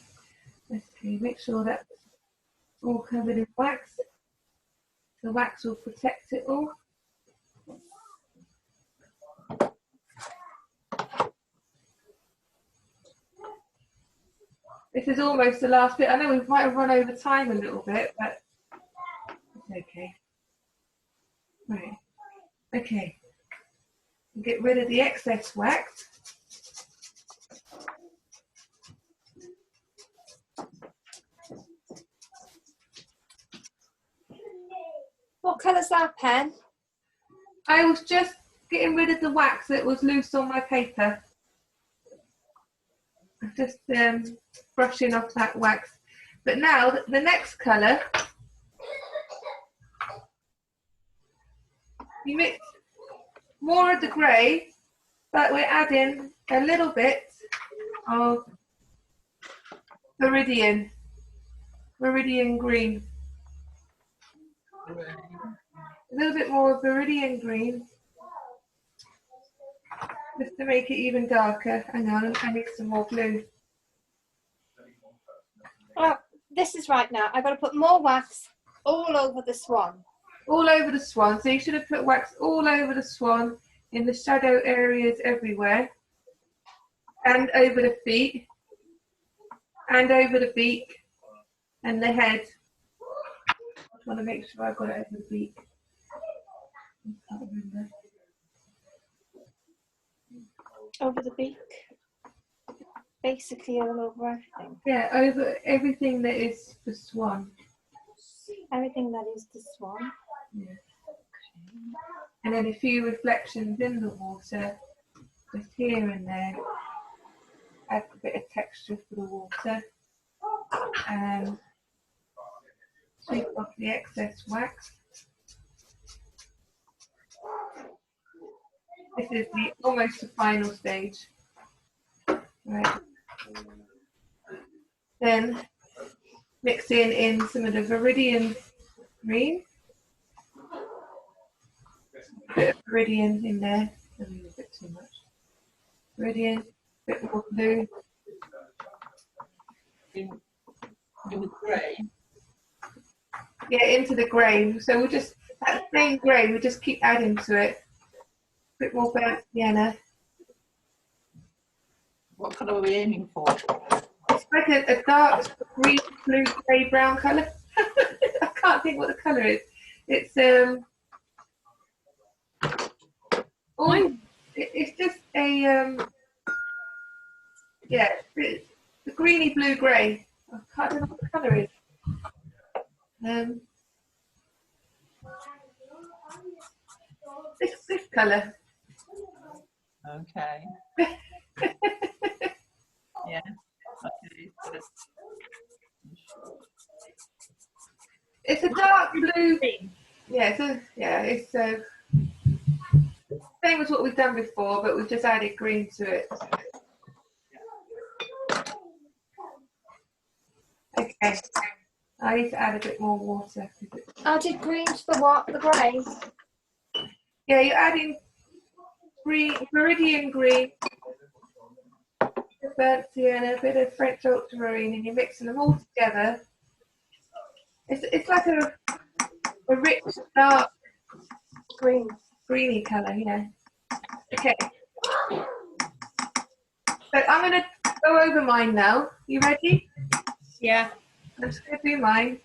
Let's see, make sure that's all covered in wax. The wax will protect it all. This is almost the last bit. I know we might have run over time a little bit, but it's okay. Right. Okay. Get rid of the excess wax. What colour's that pen? I was just getting rid of the wax that was loose on my paper. I'm just brushing off that wax. But now the next colour, you mix more of the grey, but we're adding a little bit of Viridian green. A little bit more of Viridian green, just to make it even darker. Hang on, I need some more glue. Oh, this is right now. I've got to put more wax all over the swan. All over the swan. So you should have put wax all over the swan, in the shadow areas everywhere, and over the feet, and over the beak, and the head. I just want to make sure I got it over the beak. I can't remember. Over the beak. Basically all over everything. Yeah, over everything that is the swan. Everything that is the swan. Yeah. And then a few reflections in the water, just here and there. Add a bit of texture for the water. And sweep off the excess wax. This is almost the final stage. Right. Then mixing in some of the Viridian green. A bit of Viridian in there. Maybe a bit too much. Viridian, a bit more blue. With grey. Yeah, into the grey. So we'll just, that same grey, we'll just keep adding to it. A bit more burnt sienna. What colour are we aiming for? It's like a dark green, blue, grey, brown colour. I can't think what the colour is. It's it's just a yeah, it's the greeny blue grey. I don't know what the colour is. This colour. Okay. Yeah. Okay. It's a dark blue. Yeah, it's same as what we've done before, but we've just added green to it. Okay, I need to add a bit more water. Added green to the what? The grey? Yeah, you're adding green, meridian green, burnt sienna, a bit of French ultramarine, and you're mixing them all together. It's like a rich, dark Green. greeny colour, yeah. Okay. So I'm going to go over mine now. You ready? Yeah. I'm just going to do mine.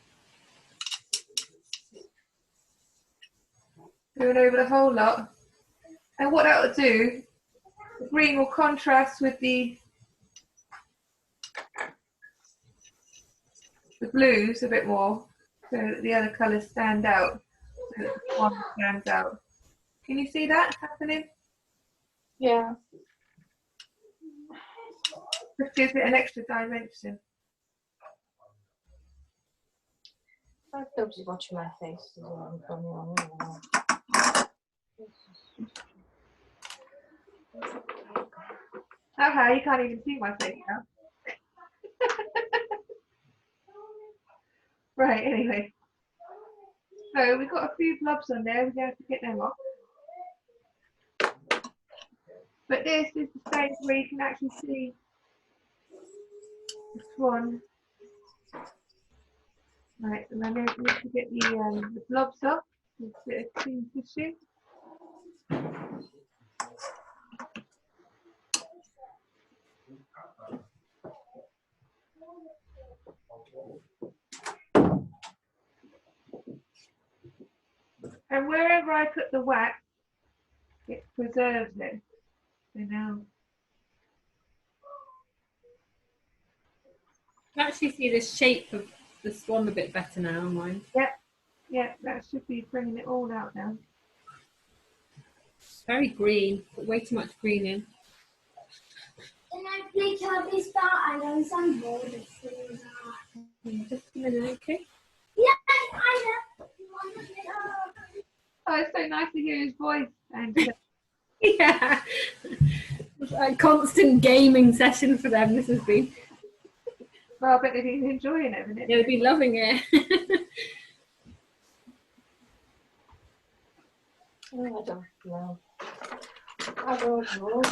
Going over the whole lot. And what that will do, the green will contrast with the blues a bit more, so that the other colours stand out. So that the one stands out. Can you see that happening? Yeah. Just gives it an extra dimension. Nobody's watching my face. Aha, you can't even see my face now. Right, anyway. So we've got a few blobs on there, we have to get them off. But this is the stage where you can actually see the swan. Right, and I need to get the blobs off with a bit of clean tissue. And wherever I put the wax, it preserves it. So now, I can actually see the shape of the swan a bit better now on mine. yeah, that should be bringing it all out now. Very green, but way too much green in. Can I play Kirby Star Island on some board? Just a minute, okay? Yeah, I know. Oh, it's so nice to hear his voice. And Yeah. It's a constant gaming session for them, this has been. well, I bet he's enjoying it, isn't it? They'll be loving it. Oh, I don't know. I don't know.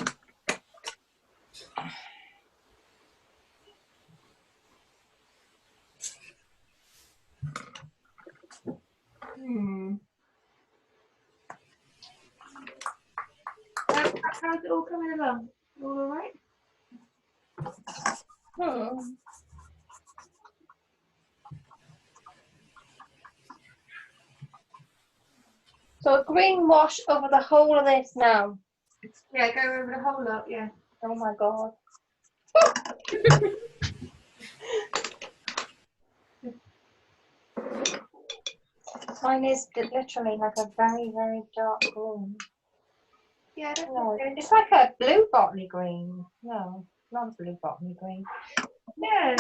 How's it all coming along? All right? So a green wash over the whole of this now. Yeah, go over the whole lot, yeah. Oh my god. Mine is literally like a very, very dark green. Yeah, that's No, okay. it's like a blue botany green. No, not a blue botany green. Yeah,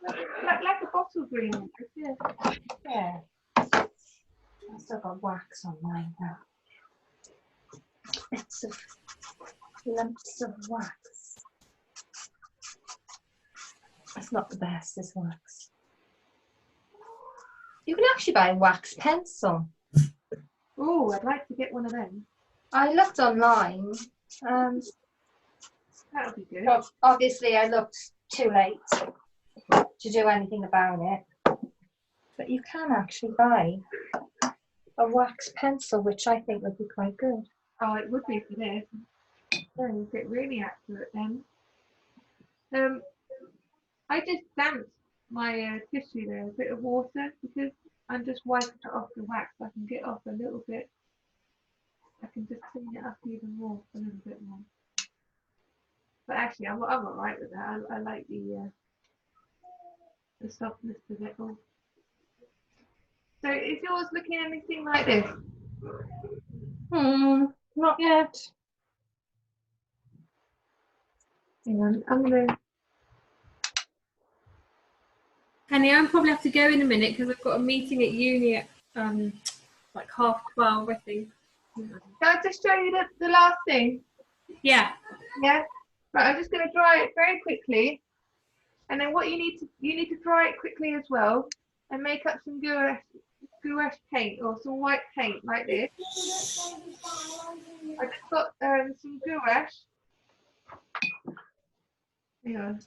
like a bottle green almost, yeah. Yeah. I've still got wax on mine now. It's lumps of wax. It's not the best, this wax. You can actually buy a wax pencil. Oh, I'd like to get one of them. I looked online. That would be good. But obviously, I looked too late. to do anything about it. But you can actually buy a wax pencil, which I think would be quite good. Oh, it would be for this. Then get really accurate then. I just damped my tissue there, a bit of water, because I'm just wiping it off the wax. I can get off a little bit. I can just clean it up even more, a little bit more. But actually, I'm all right with that. I like the softness of it all. So is yours looking anything like this? Not yet. Hang on, I'm gonna. Penny, I'll probably have to go in a minute because I've got a meeting at uni at like 12:30, I think. Can I just show you the last thing? Yeah. Yeah. Right, I'm just going to dry it very quickly, and then what you need to dry it quickly as well, and make up some gouache paint or some white paint like this. I just got some gouache. Hang on.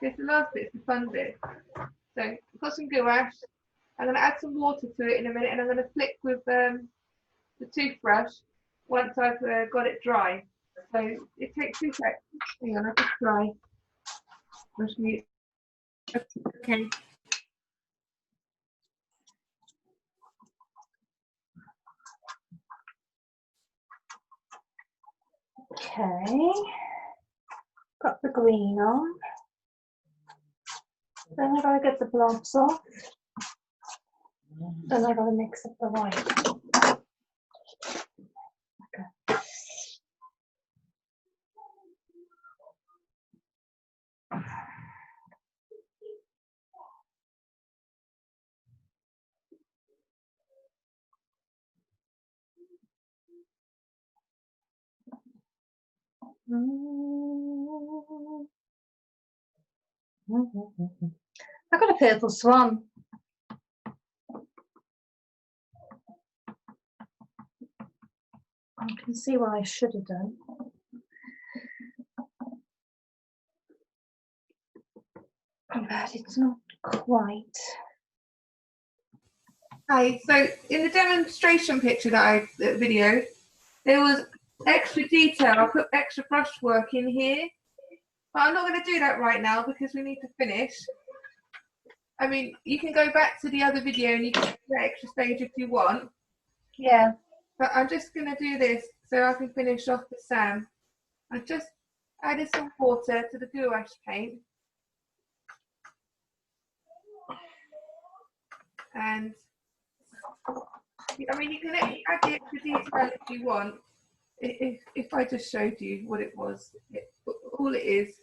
This the last bit, the fun bit. So I've got some gouache. I'm going to add some water to it in a minute, and I'm going to flick with the toothbrush once I've got it dry. So it takes 2 seconds. Hang on, I'll just dry. Okay. Okay. Got the green on. Then I gotta get the blobs off. Then I gotta mix up the white. Okay. I got a purple swan. I can see what I should have done. But it's not quite. Hi, so in the demonstration picture that I videoed, there was extra detail. I put extra brushwork in here, but I'm not going to do that right now because we need to finish. I mean, you can go back to the other video and you can do that extra stage if you want. Yeah. But I'm just going to do this so I can finish off the Sam. I just added some water to the gouache paint. And I mean, you can add the extra detail if you want. If I just showed you what it was, all it is,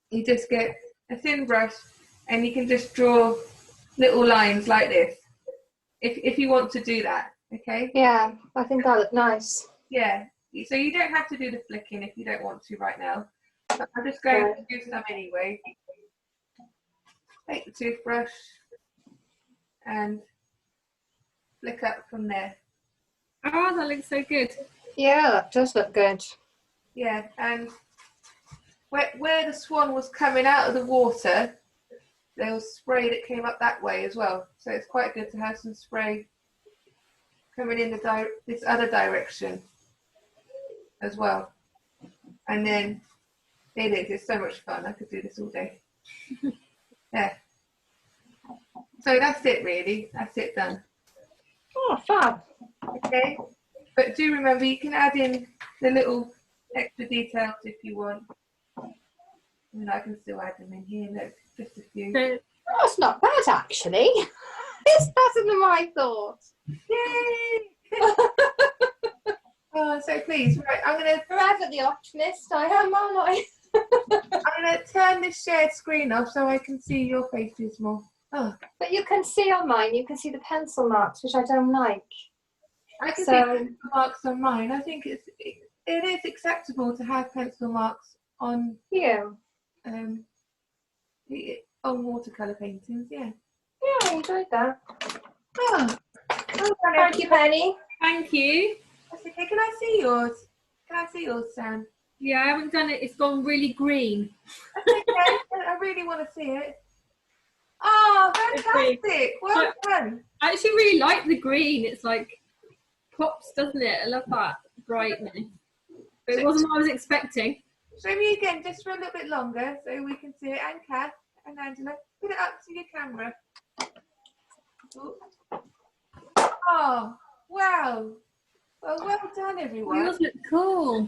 you just get a thin brush and you can just draw little lines like this. If you want to do that, okay? Yeah, I think that looked nice. Yeah. So you don't have to do the flicking if you don't want to right now. But I'm just going to do some anyway. Take the toothbrush and flick up from there. Oh, that looks so good. Yeah, that does look good. Yeah, and where the swan was coming out of the water, there was spray that came up that way as well. So it's quite good to have some spray coming in this other direction as well. And then it's so much fun. I could do this all day. Yeah. So that's it really. That's it done. Oh, fab. Okay. But do remember you can add in the little extra details if you want. And I can still add them in here. Look, just a few. Oh, it's not bad actually. It's better than what I thought. Yay! Oh, so please, right, I'm going to... Forever the optimist, I am, aren't I? I'm going to turn this shared screen off so I can see your faces more. Oh. But you can see on mine, you can see the pencil marks, which I don't like. I can see pencil marks on mine. I think it is acceptable to have pencil marks on on watercolour paintings, yeah. Yeah, I enjoyed that. Oh. Thank you, Penny. Thank you. That's okay. Can I see yours? Can I see yours, Sam? Yeah, I haven't done it. It's gone really green. That's okay. really want to see it. Oh, fantastic! Well done. I actually really like the green. It's like pops, doesn't it? I love that brightness. But it wasn't what I was expecting. Show me again, just for a little bit longer, so we can see it. And Kath and Angela, put it up to your camera. Oh, wow! Well done, everyone. Yours look cool.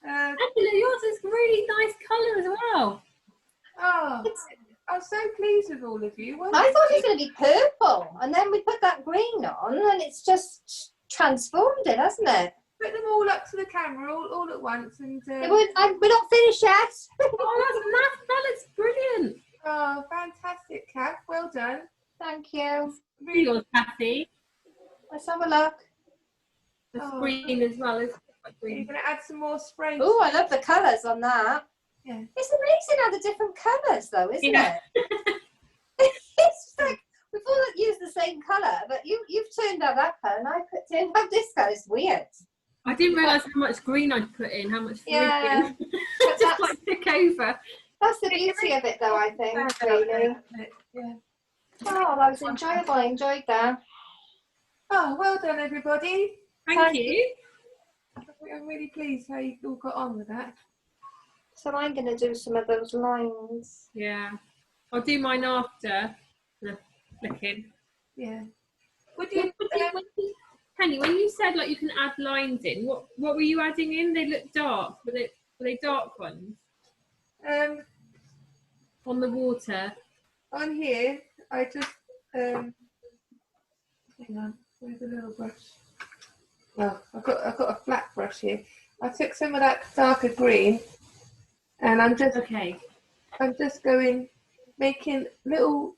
Angela, yours is really nice colour as well. Oh, I'm so pleased with all of you. I thought it was going to be purple, and then we put that green on, and it's just transformed it, hasn't it? Put them all up to the camera all at once, and We're not finished yet. Oh, that looks brilliant. oh, fantastic, Kath. Well done. Thank you. Really yours, Kathy. Let's have a look. The Oh. green as well. It's quite You're green. going to add some more spray. Oh, I love the colours on that. Yeah. It's amazing how the different colours, though, isn't Yeah. it? It's like we've all used the same colour, but you've turned out that colour, and I turned out this colour. It's weird. I didn't realise how much green I'd put in, how much Yeah. green. Just like took over. That's the beauty of it, though, I think, really. Yeah. Oh, that was enjoyable. I enjoyed that. Oh, well done, everybody. Thank you. I'm really pleased how you all got on with that. So I'm going to do some of those lines. Yeah. I'll do mine after the flicking. Yeah. Would you? Penny, when you said like you can add lines in, what were you adding in? They look dark. Were they dark ones on the water? On here, I just hang on. Where's the little brush? Oh, I've got a flat brush here. I took some of that darker green, and I'm just going making little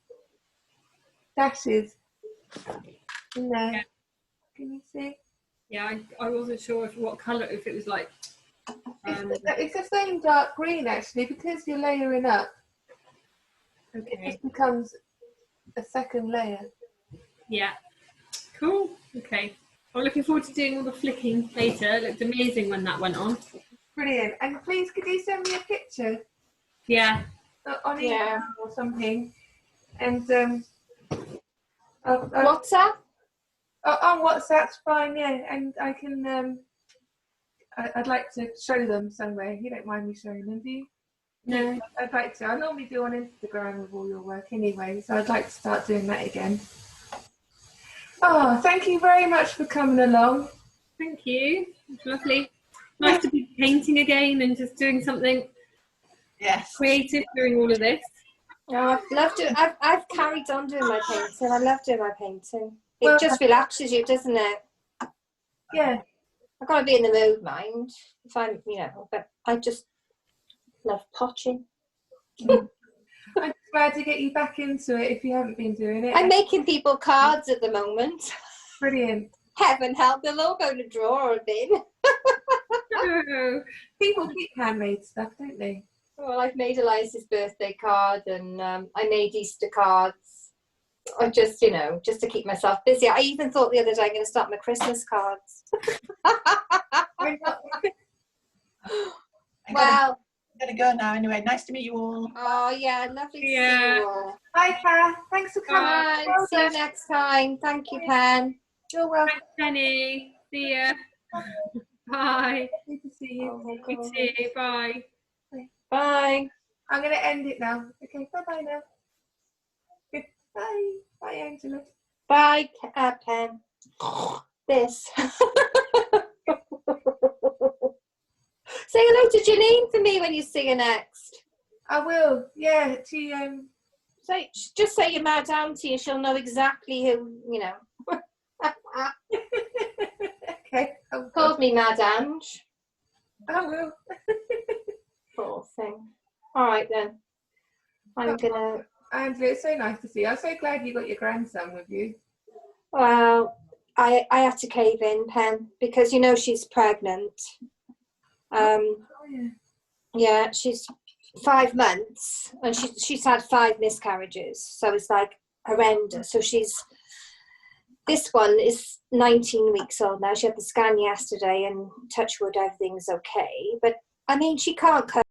dashes in there. Yeah. Can you see? Yeah, I wasn't sure what colour, if it was like. It's the same dark green actually, because you're layering up. It Okay. just becomes a second layer. Yeah. Cool. Okay. I'm looking forward to doing all the flicking later. It looked amazing when that went on. Brilliant. And please, could you send me a picture Yeah. on email or something? And WhatsApp? on WhatsApp's fine, yeah. And I can. I'd like to show them somewhere. You don't mind me showing them, do you? No. I'd like to. I normally do on Instagram with all your work anyway, so I'd like to start doing that again. Oh, thank you very much for coming along. Thank you. It's lovely. Nice to be painting again and just doing something creative during all of this. Oh, I've loved it. I've carried on doing my painting. I love doing my painting. It just relaxes you, doesn't it? Yeah. I've got to be in the mood, mind. If I'm, but I just love potching. I'm glad to get you back into it if you haven't been doing it. I'm making people cards at the moment. Brilliant. Heaven help, they'll all go in a drawer a bit. Oh, People keep handmade stuff, don't they? Well, I've made Eliza's birthday card, and I made Easter cards. I just, just to keep myself busy. I even thought the other day I'm going to start my Christmas cards. Well, I'm going to go now anyway. Nice to meet you all. oh yeah, lovely to see Yeah. you all. Bye, Kath. Thanks for coming. Bye. Well See you done. next time. Thank you, Pen. You're welcome. thanks, Penny. See ya. Bye. Good to see you. You too. Bye. Bye. I'm going to end it now. Okay, bye-bye now. Good. Bye. Bye, Angela. Bye, Pen. This. Say hello to Janine for me when you see her next. I will. Yeah, she Just say you're Mad Auntie and she'll know exactly who, okay. Called me Mad Ange. I will. Poor thing. All right then. I'm gonna. Angela, it's so nice to see you. I'm so glad you got your grandson with you. Well, I had to cave in, Pen, because she's pregnant. Oh, yeah. Yeah, she's 5 months, and she's had 5 miscarriages, so it's like horrendous. So this one is 19 weeks old now. She had the scan yesterday, and touch wood, everything's okay. But I mean, she can't cope.